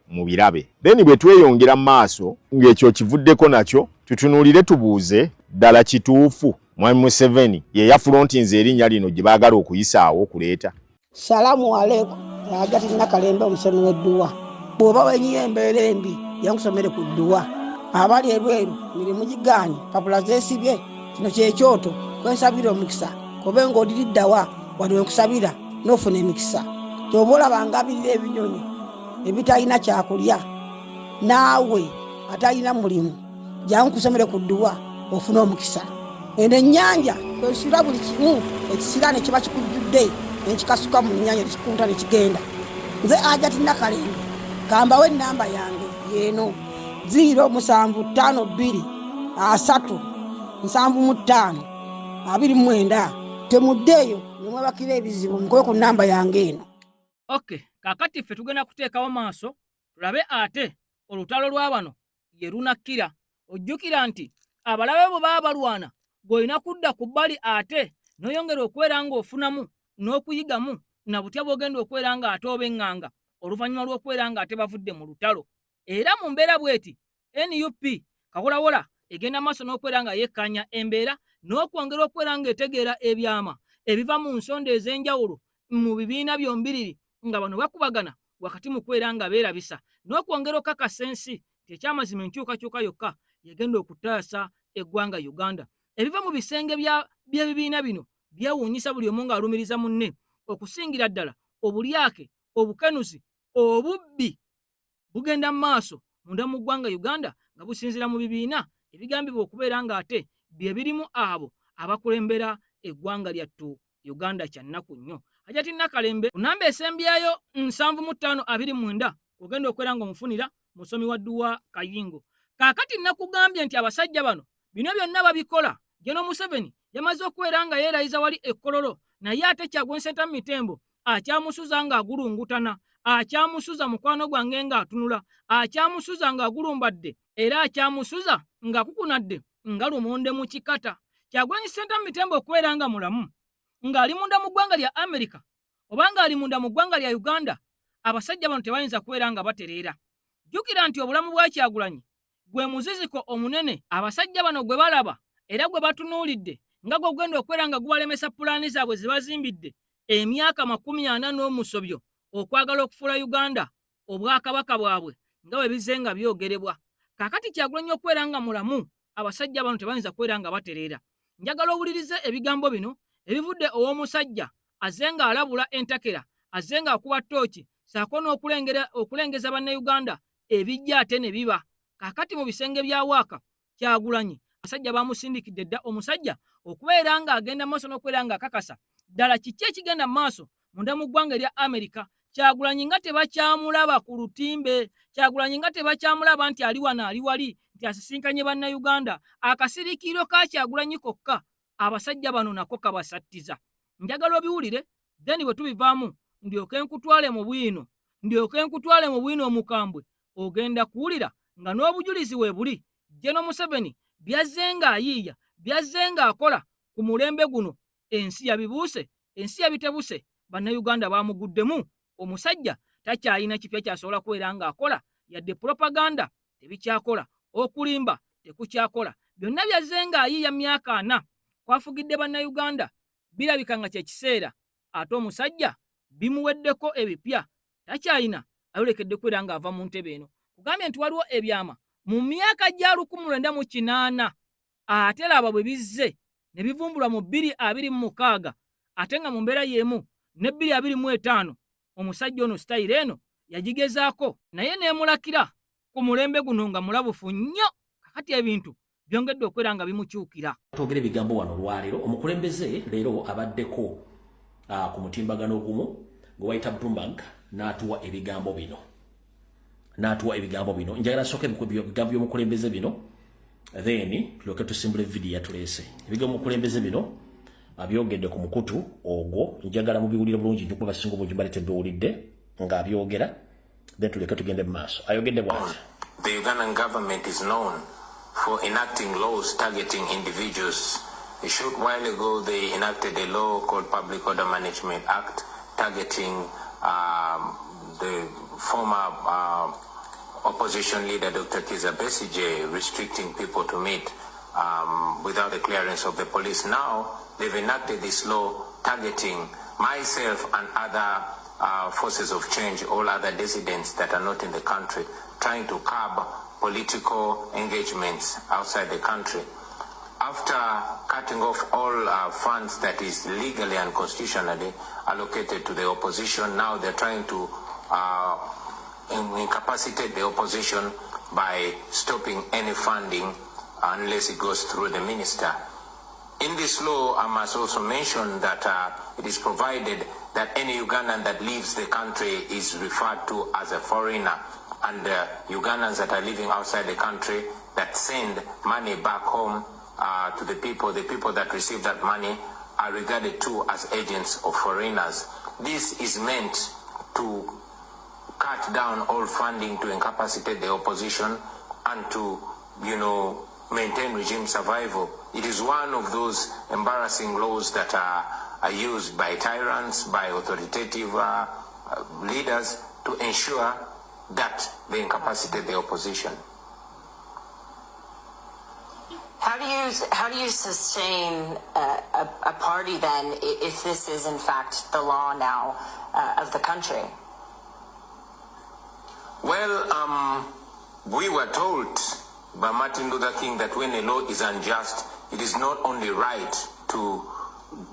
mu birabe. Then bwe tweyongera mu maaso ng'ekyo kivuddeko nakyo tutunuulire tubuuze ddala kituufu Mwami Museveni ye yafulontinze erinnya lino gye baagala okuyisaawo okuleeta. Salamu alaikum. Agati Nakalembe omusomi w'edduwa. Bw'oba wenyiye embeera embi yankusomere ku dduwa. Abali ebweru mirimu gigaanye papula zeesibye kino kyekyoto kwesabira omukisa kobe ng'odiriddawa wali wekusabira n'ofuna emikisa. Ky'oba olabanga abirira ebinyonyi ebitalina kyakulya naawe atalina mulimu jangu kusomere ku dduwa ofuna omukisa. Eno ennyanja kwesira buli kimu ekisira ne kiba kikujjudde nekikasuka mu nnyanja nekikunta nekigenda. Nze Agati Nakalembe kambawo ennamba yange yeeno 075237529 temuddeeyo nemwebakira ebizibu mukobe ku nnamba yange eno. Okay, kakati ffe tugenda kuteekawo maaso tulabe ate olutalo lwa bano ye lunakkira. Ojjukira nti abalabe bwe baba balwana gw'olina kudda ku bbali ate n'oyongera okwera ng'ofunamu n'okuyigamu na butya bw'ogenda okwera ng'ate obeŋŋanga oluvannyuma lw'okwera ng'ate bavudde mu lutalo. Era mu mbeera bweti NUP Kawola egenda maaso n'okwera nga yekkaanya embeera n'okwongera okwera ng'etegeera ebyama ebiva mu nsonda ez'enjawulo mu bibiina byombiriri nga bano bakubagana wakati mu kwera nga beerabisa n'okwongera okukakasa ensi tekyamazima enkyukakyuka yokka yegenda okutaasa eggwanga Uganda. Ebiva mu bisenge by'ebibiina bino byewuunyisa buli omu ng'alumiriza munne, okusingira ddala obulyake, obukenuzi, obubbi bugenda mu maaso munda mu ggwanga Uganda nga businzira mu bibiina ebigambibwa okubeera ng'ate bye birimu abo abakulembera eggwanga lyattu Uganda kya nnaku nnyo. Hajati Nakalembe kunamba esembyayo 7529 ogenda okwera ng'omufunira musomi wa Dduwa Kayingo. Kaakati nakugambye nti abasajja bano bino byonna babikola General Museveni yamaze okuwera nga yeerayiza wali ekkololo, naye ate Kyagulanyi Ssentamu Mitembo akyamusuza ng'agulungutana, akyamusuza mukwano gwange ng'atunula, akyamusuza ng'agulumbadde era akyamusuza ng'akukunadde nga lumonde mu kikata. Kyagulanyi Ssentamu Mitembo okuwera nga mulamu ng'ali munda mu ggwanga lya Amerika oba ng'ali munda mu ggwanga lya Uganda, abasajja bano tebayinza kuwera nga batereera. Jjukira nti obulamu bwa Kyagulanyi gwe muziziko omunene abasajja bano gwe balaba era gwe batunuulidde nga gwe ogenda okuwera nga gubalemesa pulaani zaabwe ze bazimbidde emyaka 40 n'omusobyo okwagala okufuula Uganda obwakabaka bwabwe nga bwe bizze nga byogerebwa. Kaakati Kyagulanyi okuwera nga mulamu, abasajja bano tebayinza kuwera nga batereera. Njagala owulirize ebigambo bino ebivudde ow'omusajja azze nga alabula entakera, azze nga akuba ttooki saako n'okulengeza bannayuganda ebijja ate ne biba. Kaakati mu bisenge bya Waaka Kyagulanyi abasajja bamusindikidde dda omusajja okubeera ng'agenda maaso n'okubeera ng'akakasa ddala kiki ekigenda mu maaso munda mu ggwanga erya Amerika. Kyagulanyi nga tebakyamulaba ku lutimbe, Kyagulanyi nga tebakyamulaba nti ali wano ali wali nti asisinkanye bannayuganda. Akasiriikiriro ka Kyagulanyi kokka abasajja bano nako kabasattiza. Njagala obiwulire then bwe tubivaamu ndyoke nkutwale mu bwino omukambwe ogenda kuwulira nga n'obujulizi we buli. General Museveni byazze ng'ayiiya, byazze ng'akola ku mulembe guno, ensi yabibuuse, ensi yabitebuse, bannayuganda baamuguddemu. Omusajja takyalina kipya kyasobola kubeera ng'akola, yadde propaganda tebikyakola, okulimba tekukyakola, byonna byazze ng'ayiiya myaka 4 kwafugidde bannayuganda. Birabika nga kyekiseera ate omusajja bimuweddeko ebipya, takyalina ayolekedde kubeera ng'ava mu ntebe eno. Kugambye nti waliwo ebyama mu myaka gya 1908 ate laba bwe bizze ne bivumbulwa mu 2026 ate nga mu mbeera y'emu ne 2025 omusajja ono sitayiro eno yagigezaako naye neemulakira ku mulembe guno nga mulabufu nnyo. Kakati ebintu byongedde okubeera nga bimukyukira. Twogera ebigambo wano olwaleero, omukulembeze leero abaddeko ku mutimbagano ogumu gwe wayita Bloomberg n'atuwa ebigambo bino. Njagala nsooke ebigambo by'omukulembeze bino then tulyoke tusimbule vidiyo yatuleese. Ebigambo by'omukulembeze bino abyogedde ku mukutu ogwo, njagala mubiwulire bulungi nnyo kuba basinga obungi mbaleetedde owulidde ng'abyogera then tulyoke tugende mu maaso. Ayogedde bw'ati. The Ugandan government is known for enacting laws targeting individuals. A short while ago, they enacted a law called Public Order Management Act targeting the former opposition leader, Dr. Kizza Besigye, restricting people to meet without the clearance of the police. Now, they've enacted this law targeting myself and other forces of change, all other dissidents that are not in the country, trying to curb political engagements outside the country. After cutting off all funds that is legally and constitutionally allocated to the opposition, now they're trying to incapacitate the opposition by stopping any funding unless it goes through the minister. In this law, I must also mention that it is provided that any Ugandan that leaves the country is referred to as a foreigner, and Ugandans that are living outside the country that send money back home to the people that receive that money are regarded too as agents of foreigners. This is meant to cut down all funding to incapacitate the opposition and to, maintain regime survival. It is one of those embarrassing laws that are used by tyrants, by authoritative leaders to ensure that they incapacitate the opposition. How do you sustain a party then if this is in fact the law now of the country? Well, we were told by Martin Luther King that when a law is unjust, it is not only right to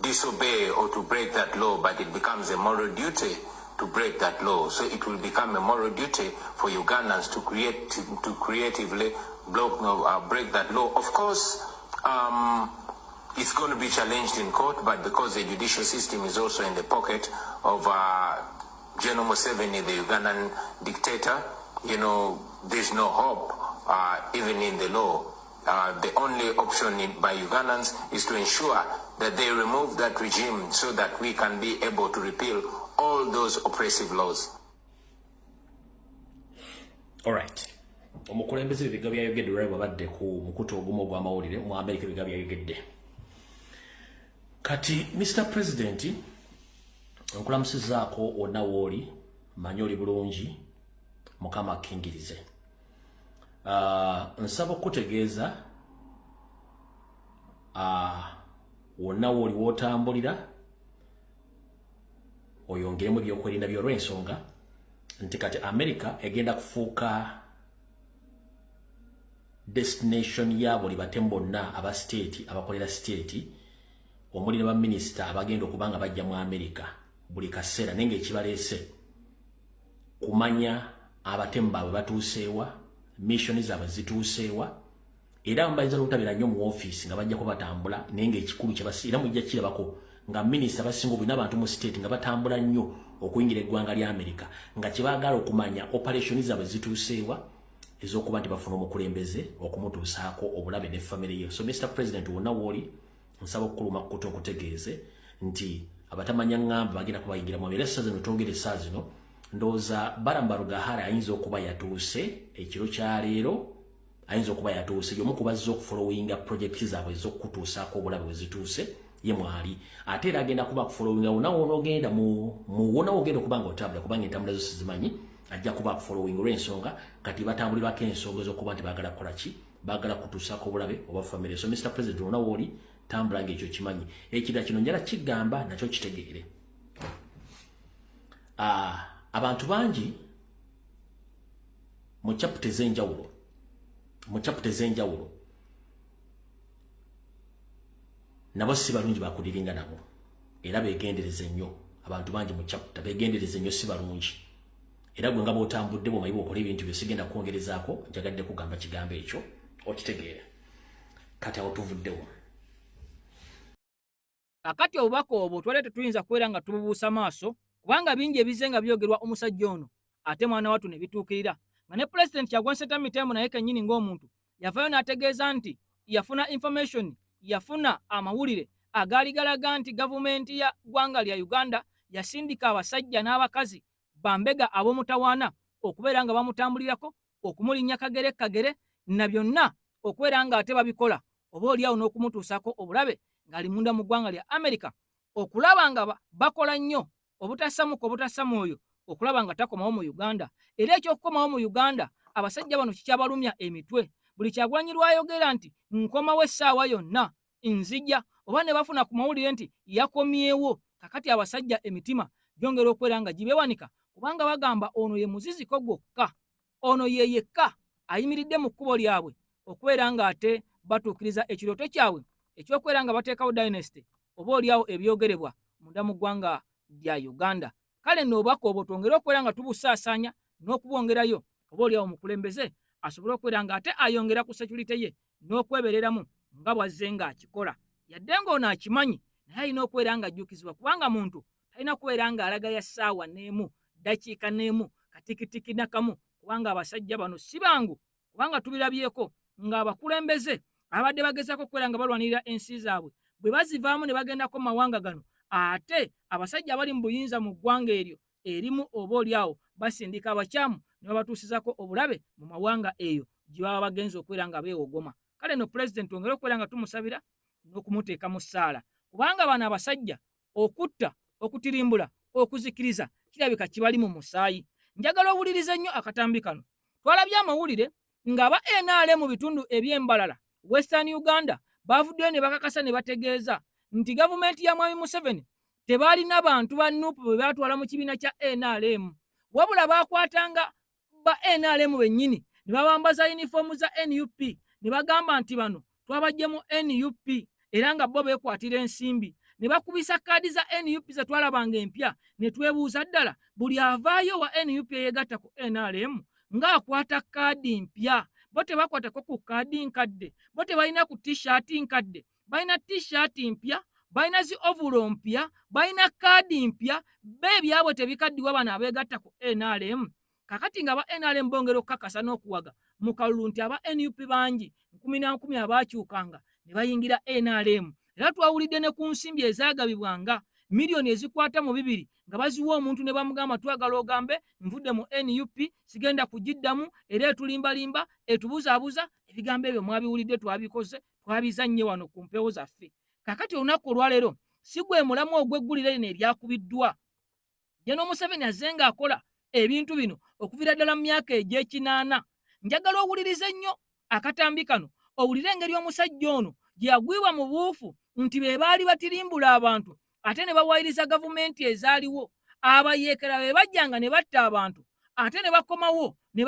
disobey or to break that law, but it becomes a moral duty to break that law. So it will become a moral duty for Ugandans to creatively break that law. Of course, it's going to be challenged in court, but because the judicial system is also in the pocket of General Museveni, the Ugandan dictator, there's no hope, even in the law. The only option by Ugandans is to ensure that they remove that regime so that we can be able to repeal all those oppressive laws. All right. Omukulembeze ebiga byayogedde olwali babadde ku mukutu ogumu ogw'amawulire mu America ebiga byayogedde. Kati Mr. President nkulamusizaako wonna wooli manyi oli bulungi Mukama akkingirize. Nsaba okutegeeza wonna wooli wootambulira oyongeremu ebyokwerinda by'olw'ensonga nti kati America egenda kufuuka destination ya buli batemu bonna aba state abakolera state omuli ne ba minister abagenda okubanga bajja mu America buli kaseera nenge ekibaleese kumanya abatemu baabwe batuuseewa mission zaabwe zituuseewa era mbayinza okutabira nnyo mu office nga bajja kubatambula nenge ekikulu kyabasi era mujja kirabako nga minister basinga obulina abantu mu state nga batambula nnyo okuyingira eggwanga lya America nga kibaagala okumanya operation zaabwe zituuseewa ezokuba nti bafuna omukulembeze okumutuusaako obulabe ne family ye. So Mr. President wonna wooli nsaba okukuluma kukuta okutegeeze nti abatamanya ngamba bagenda kubayingira mu era essaza zino twogere essaawa zino ndowooza Barambarugahara ayinza okuba yatuuse ekiro kya leero ayinza okuba yatuuse y'omu ku bazze okufolowinga projekiti zaabwe ez'okutuusaako obulabe we zituuse ye mwali ate era agenda kuba kufolowinga wonna ogenda wonna ogenda okuba nga otambula kubanga entambula zo sizimanyi ajja kuba kufolowinga olw'ensonga kati batambulirako ensonga ez'okuba nti baagala kukola ki baagala kutuusaako obulabe oba famire. So Mr. President wonna wooli tambula ng'ekyo kimanyi ekirala kino njala kigamba nakyo kitegeere. Abantu bangi mu chapter ez'enjawulo nabo si balungi bakuliringa nabo era beegendereze nnyo. Abantu bangi mu chapter beegendereze nnyo si balungi era gwe nga bw'otambudde bw'omanyi bw'okola ebintu byo sigenda kwongerezaako njagadde kugamba kigambo ekyo okitegeera. Kati awo tuvuddewo. Kakati obubaka obwo twali tetuyinza kubeera nga tububuusa maaso kubanga bingi ebize nga byogerwa omusajja ono ate mwana wattu ne bituukirira nga ne President Kyagulanyi Mitemu naye kennyini ng'omuntu yavaayo n'ategeeza nti yafuna information yafuna amawulire agaali galaga nti gavumenti ya ggwanga lya Uganda yasindika abasajja n'abakazi bambega ab'omutawaana okubeera nga bamutambulirako okumulinnya kagere na byonna okubeera nga ate babikola oba oliawo n'okumutuusaako obulabe ng'ali munda mu ggwanga lya America okulaba nga bakola nnyo obutasamu oyo okulaba nga takomawo mu Uganda. Era ekyokukomawo mu Uganda abasajja bano kikyabalumya emitwe buli Kyagulanyi lwayogera nti nkomawo essaawa yonna nzija oba ne bafuna ku mawulire nti yakomyewo kakati abasajja emitima gyongera okubeera nga gibeewanika kubanga bagamba ono ye muziziko gwokka ono ye yekka ayimiridde mu kkubo lyabwe okubeera nga ate batuukiriza ekirooto kyabwe ekyokubeera nga bateekawo dynasty oba oliawo ebyogerebwa munda mu ggwanga lya Uganda. Kale nno obubaka obwo twongere okubeera nga tubusaasaanya n'okubwongerayo oba oliawo omukulembeze asobole okubeera nga ate ayongera ku security ye n'okwebereramu nga bwazze ng'akikola yadde ng'ono akimanyi naye alina okubeera nga ajjukizibwa kubanga muntu talina kubeera nga alaga ya ssaawa n'emu dakiika n'emu katikitiki nakamu kubanga abasajja bano si bangu kubanga tubirabyeko ng'abakulembeze abadde bagezaako okubeera nga balwanirira ensi zaabwe bwe bazivaamu ne bagendako mu mawanga gano ate abasajja abali mu buyinza mu ggwanga eryo erimu oba oliawo basindika abakyamu ne babatuusizako obulabe mu mawanga eyo gye baba bagenza okubeera nga beewogoma. Kale no President ongera okubeera nga tumusabira n'okumuteeka mu ssaala kubanga bano abasajja okutta okutirimbula okuzikiriza kirabika kibali mu musaayi. Njagala owulirize nnyo akatambi kano. Twalabye amawulire ng'aba NRM mu bitundu eby'embalala Western Uganda bavuddeyo ne bakakasa ne bategeeza nti gavumenti ya Mwami Museveni tebalina bantu ba NUP bwe batwala mu kibiina kya NRM, wabula bakwatanga ba NRM bennyini ne babambaza yunifoomu za NUP ne bagamba nti bano twabajje mu NUP era nga bo beekwatira ensimbi, ne bakubisa kaadi za NUP ze twalabanga empya ne twebuuza ddala buli avaayo wa NUP eyegatta ku NRM ng'akwata kaadi mpya. Bo tebakwatako ku kaadi nkadde, bo tebalina ku t-shirt nkadde, balina t-shirt mpya, balina zi ovulo mpya, balina kaadi mpya, beebyabwe tebikaddiwa bano abeegatta ku NRM. Kakati nga aba NRM bongera okukakasa n'okuwaga mu kalulu nti aba NUP bangi 10 abaakyukanga ne bayingira NRM. Era twawulidde ne ku nsimbi ezaagabibwanga miliyoni ezikwata mu 2 nga baziwa omuntu ne bamugamba twagala ogambe nvudde mu NUP sigenda kugiddamu era etulimbalimba etubuzaabuza. Ebigambo ebyo mwabiwulidde, twabikoze twabizannye wano ku mpewo zaffe. Kakati olunaku olwaleero si gwe mulamu ogw'eggulire lino eryakubiddwa. Jeno Museveni azenga akola ebintu bino okuviira ddala mu myaka egy'ekinaana. Njagala owulirize nnyo akatambi kano, owulire engeri omusajja ono gye yagwibwa mu buufu nti be baali batirimbula abantu ate ne bawayiriza gavumenti ezaaliwo. Abayeekera be bajjanga ne batta abantu ate ne bakomawo ne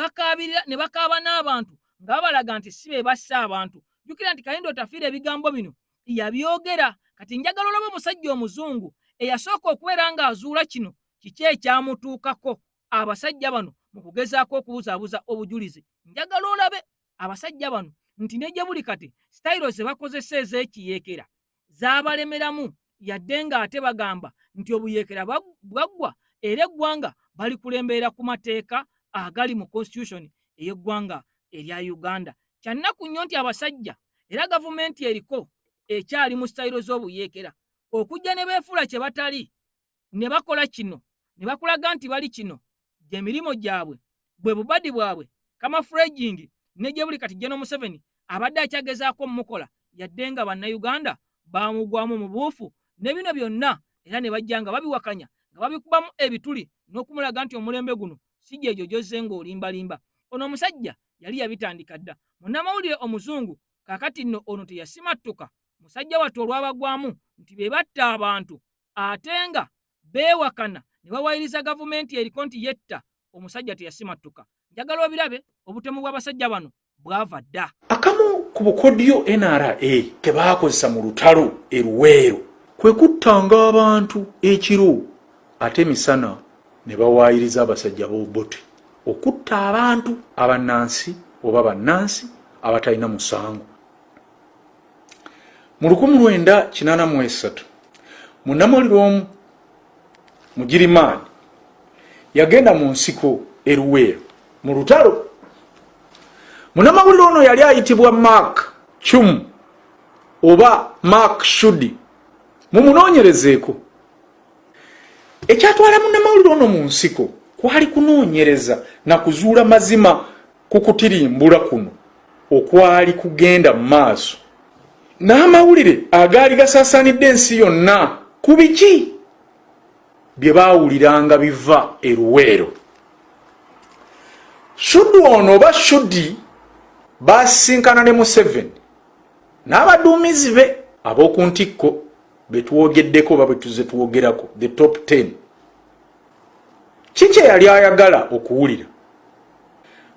bakaaba n'abantu nga babalaga nti si be bassa abantu. Jjukira nti Kayindo Tafiira ebigambo bino yabyogera. Kati njagala olaba omusajja omuzungu eyasooka okubeera ng'azuula kino kiki ekyamutuukako abasajja bano mu kugezaako okubuzaabuza obujulizi. Njagala olabe abasajja bano nti ne gye buli kati sitayiro ze bakozesa ez'ekiyeekera zaabalemeramu, yadde ng'ate bagamba nti obuyeekera bwaggwa era eggwanga bali kulemberera ku mateeka agali mu constitution ey'eggwanga erya Uganda. Kyannaku nnyo nti abasajja era gavumenti eriko ekyali mu sitayiro z'obuyeekera okujja ne beefuula kye batali ne bakola kino ne bakulaga nti bali kino gy'emirimu gyabwe bwe bubadi bwabwe camouflaging ne gye buli kati Jeno Museveni abadde akyagezaako mukola yadde nga bannayuganda baamugwamu mu buufu ne bino byonna era ne bajja nga babiwakanya nga babikubamu ebituli n'okumulaga nti omulembe guno si gyegyo gyozze ng'olimbalimba. Ono omusajja yali yabitandika dda. Munnamawulire omuzungu kaakati nno ono teyasimattuka. Musajja wattu olwabagwamu nti be batta abantu ate nga beewakana ne bawayiriza gavumenti eriko nti yetta, omusajja teyasimattuka. Njagala obirabe obutemu bw'abasajja bano bwava dda. Akamu ku bukodyo NRA ke baakozesa mu lutalo eruweero kwe kuttanga abantu ekiro ate emisana ne bawaayiriza abasajja b'obote okutta abantu abannansi oba bannansi abatalina musango. Mu 1983 munnamawulire omu Mugirimaani yagenda mu nsiko eruweero mu lutalo. Munnamawulire ono yali ayitibwa Mark Chum oba Mark Shudi. Mumunoonyerezeeko. Ekyatwala munnamawulire ono mu nsiko kwali kunoonyereza na kuzuula mazima ku kutirimbula kuno okwali kugenda mu maaso. N'amawulire agaali gasaasaanidde ensi yonna ku biki bye baawuliranga biva eruweero. Shudi ono oba Shudi baasinkana ne Museveni n'abaduumizi be ab'oku ntikko be twogeddeko oba bwe tuzze twogerako, the top 10. Kiki yali ayagala okuwulira?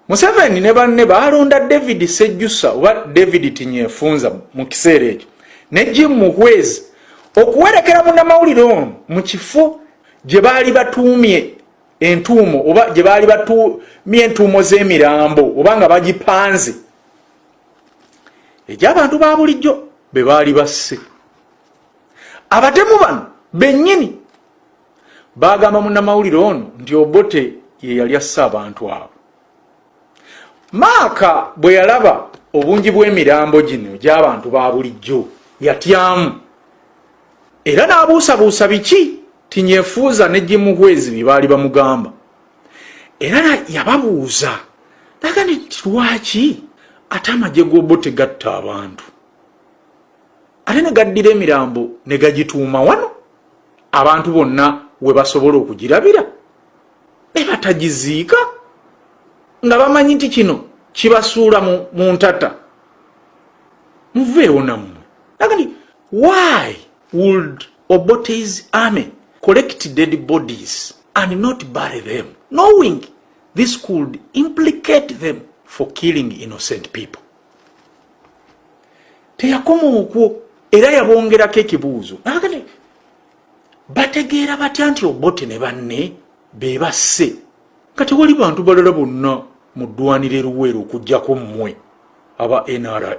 Museveni ne banne baalonda David Sejjusa oba David Tinyefunza mu kiseera ekyo ne Jim Muhwezi okuwerekera munnamawulire ono mu kifo gye baali batuumye entuumo oba gye baali batuumye entuumo z'emirambo oba nga bagipanze egy'abantu ba bulijjo be baali basse. Abatemu bano bennyini baagamba munnamawulire ono nti Obote ye yali asse abantu abo. Maaka bwe yalaba obungi bw'emirambo gino gy'abantu ba bulijjo yatyamu era n'abuusabuusa biki Tinyefuuza ne Jimuhwezi bye baali bamugamba era yababuuza naga nti lwaki ate amagye g'Obote gatta abantu ate ne gaddira emirambo ne gagituuma wano abantu bonna we basobola okugirabira ne batagiziika nga bamanyi nti kino kibasuula mu ntata. muveewo nammwe. Nakati why would Obote's army collect dead bodies and not bury them, knowing this could implicate them for killing innocent people? Teyakoma okwo era yabongerako ekibuuzo. Nakati bategeera batya nti Obote ne banne be basse kati wali bantu balala bonna mu ddwaniro Luweero okuggyako mmwe aba NRA?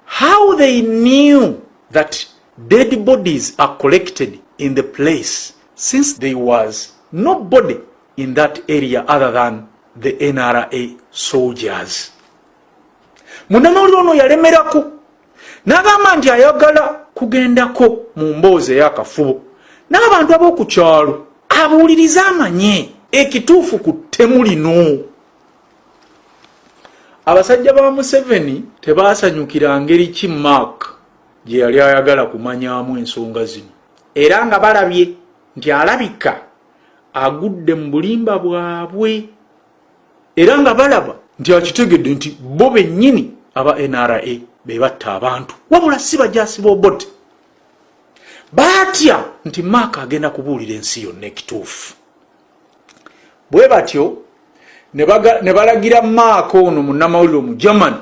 How they knew that dead bodies are collected in the place since there was nobody in that area other than the NRA soldiers? Munnamawulire ono yalemerako n'agamba nti ayagala kugendako mu mboozi ey'akafubo n'abantu ab'oku kyalo abuulirize amanye ekituufu ku ttemu lino. Abasajja ba Museveni tebaasanyukira ngeri ki Mark gye yali ayagala kumanyaamu ensonga zino, era nga balabye nti alabika agudde mu bulimba bwabwe, era nga balaba nti akitegedde nti bo bennyini aba NRA be batta abantu wabula si bajaasi b'Obote. Batya nti Mark agenda kubuulira ensi yonna ekituufu. Bwe batyo ne balagira Mark ono munnamawulire mu Germany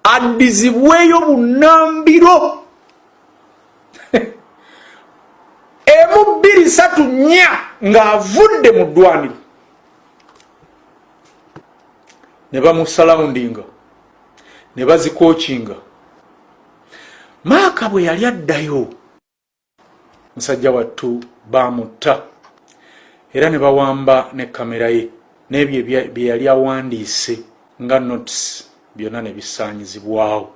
addizibweyo bunnambiro 2-3 ng'avudde mu ddwaniro. Ne bamusalawundinga ne bazikookinga. Mark bwe yali addayo musajja wattu baamutta era ne bawamba ne kamera ye n'ebyo bye yali awandiise nga notes byonna ne bisaanyizibwawo.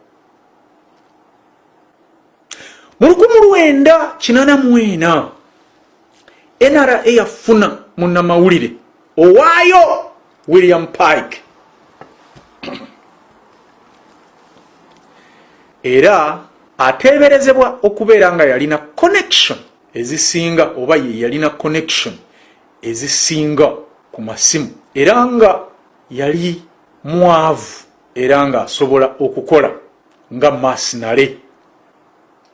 Mu 1984 NRA yafuna munnamawulire owaayo William Pike era ateeberezebwa okubeera nga yalina connection ezisinga oba ye yalina connection ezisinga ku masimu era nga yali mwavu era nga asobola okukola nga masinale.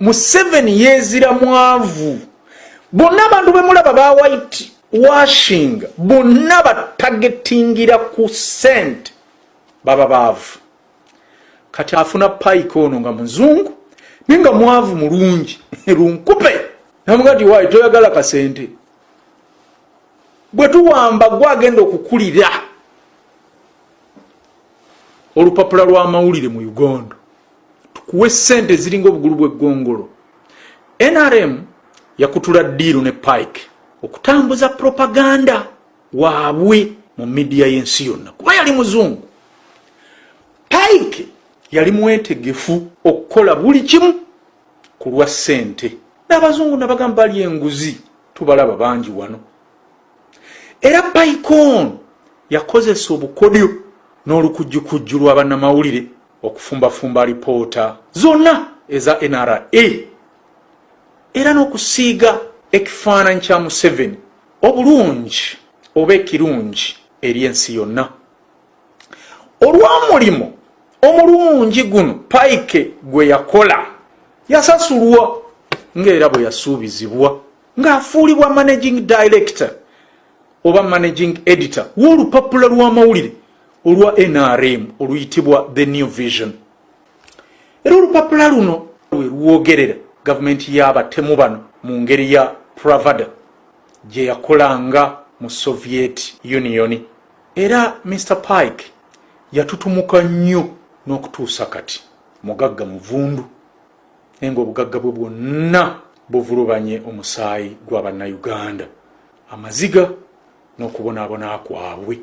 Museveni yeezira mwavu. Bonna abantu bemulaba ba white washing bonna batagetingira ku sente baba baavu. Kati afuna Pike ono nga muzungu ninga mwavu mulungi runkupe namugati wayi toyagala kasente bwe tuwamba gwagenda okukulira olupapula lw'amawulire mu Uganda tukuwe sente ziringa obugulu bw'eggongolo. NRM yakutula ddiiru ne Pike okutambuza propaganda waabwe mu media y'ensi yonna kuba yali muzungu. Pike yali mwetegefu okukola buli kimu ku lwa ssente n'abazungu nabagamba bali enguzi tubalaba bangi wano. Era Pike ono yakozesa obukodyo n'olukujjukujju lwa bannamawulire okufumbafumba alipoota zonna eza NRA era n'okusiiga ekifaananyi kya Museveni obulungi oba ekirungi eri ensi yonna. Olw'omulimu omulungi guno Pike gwe yakola yasasulwa ng'era bwe yasuubizibwa ng'afuulibwa managing director oba managing editor w'olupapula lw'amawulire olwa NRM oluyitibwa The New Vision. Era olupapula luno lwe lwogerera gavumenti y'abatemu bano mu ngeri ya Pravda gye yakolanga mu Soviet Union. Era Mr. Pike yatutumuka nnyo n'okutuusa kati mugagga muvundu enga obugagga bwe bwonna buvulubanye omusaayi gw'Abannayuganda, amaziga n'okubonaabona kwabwe.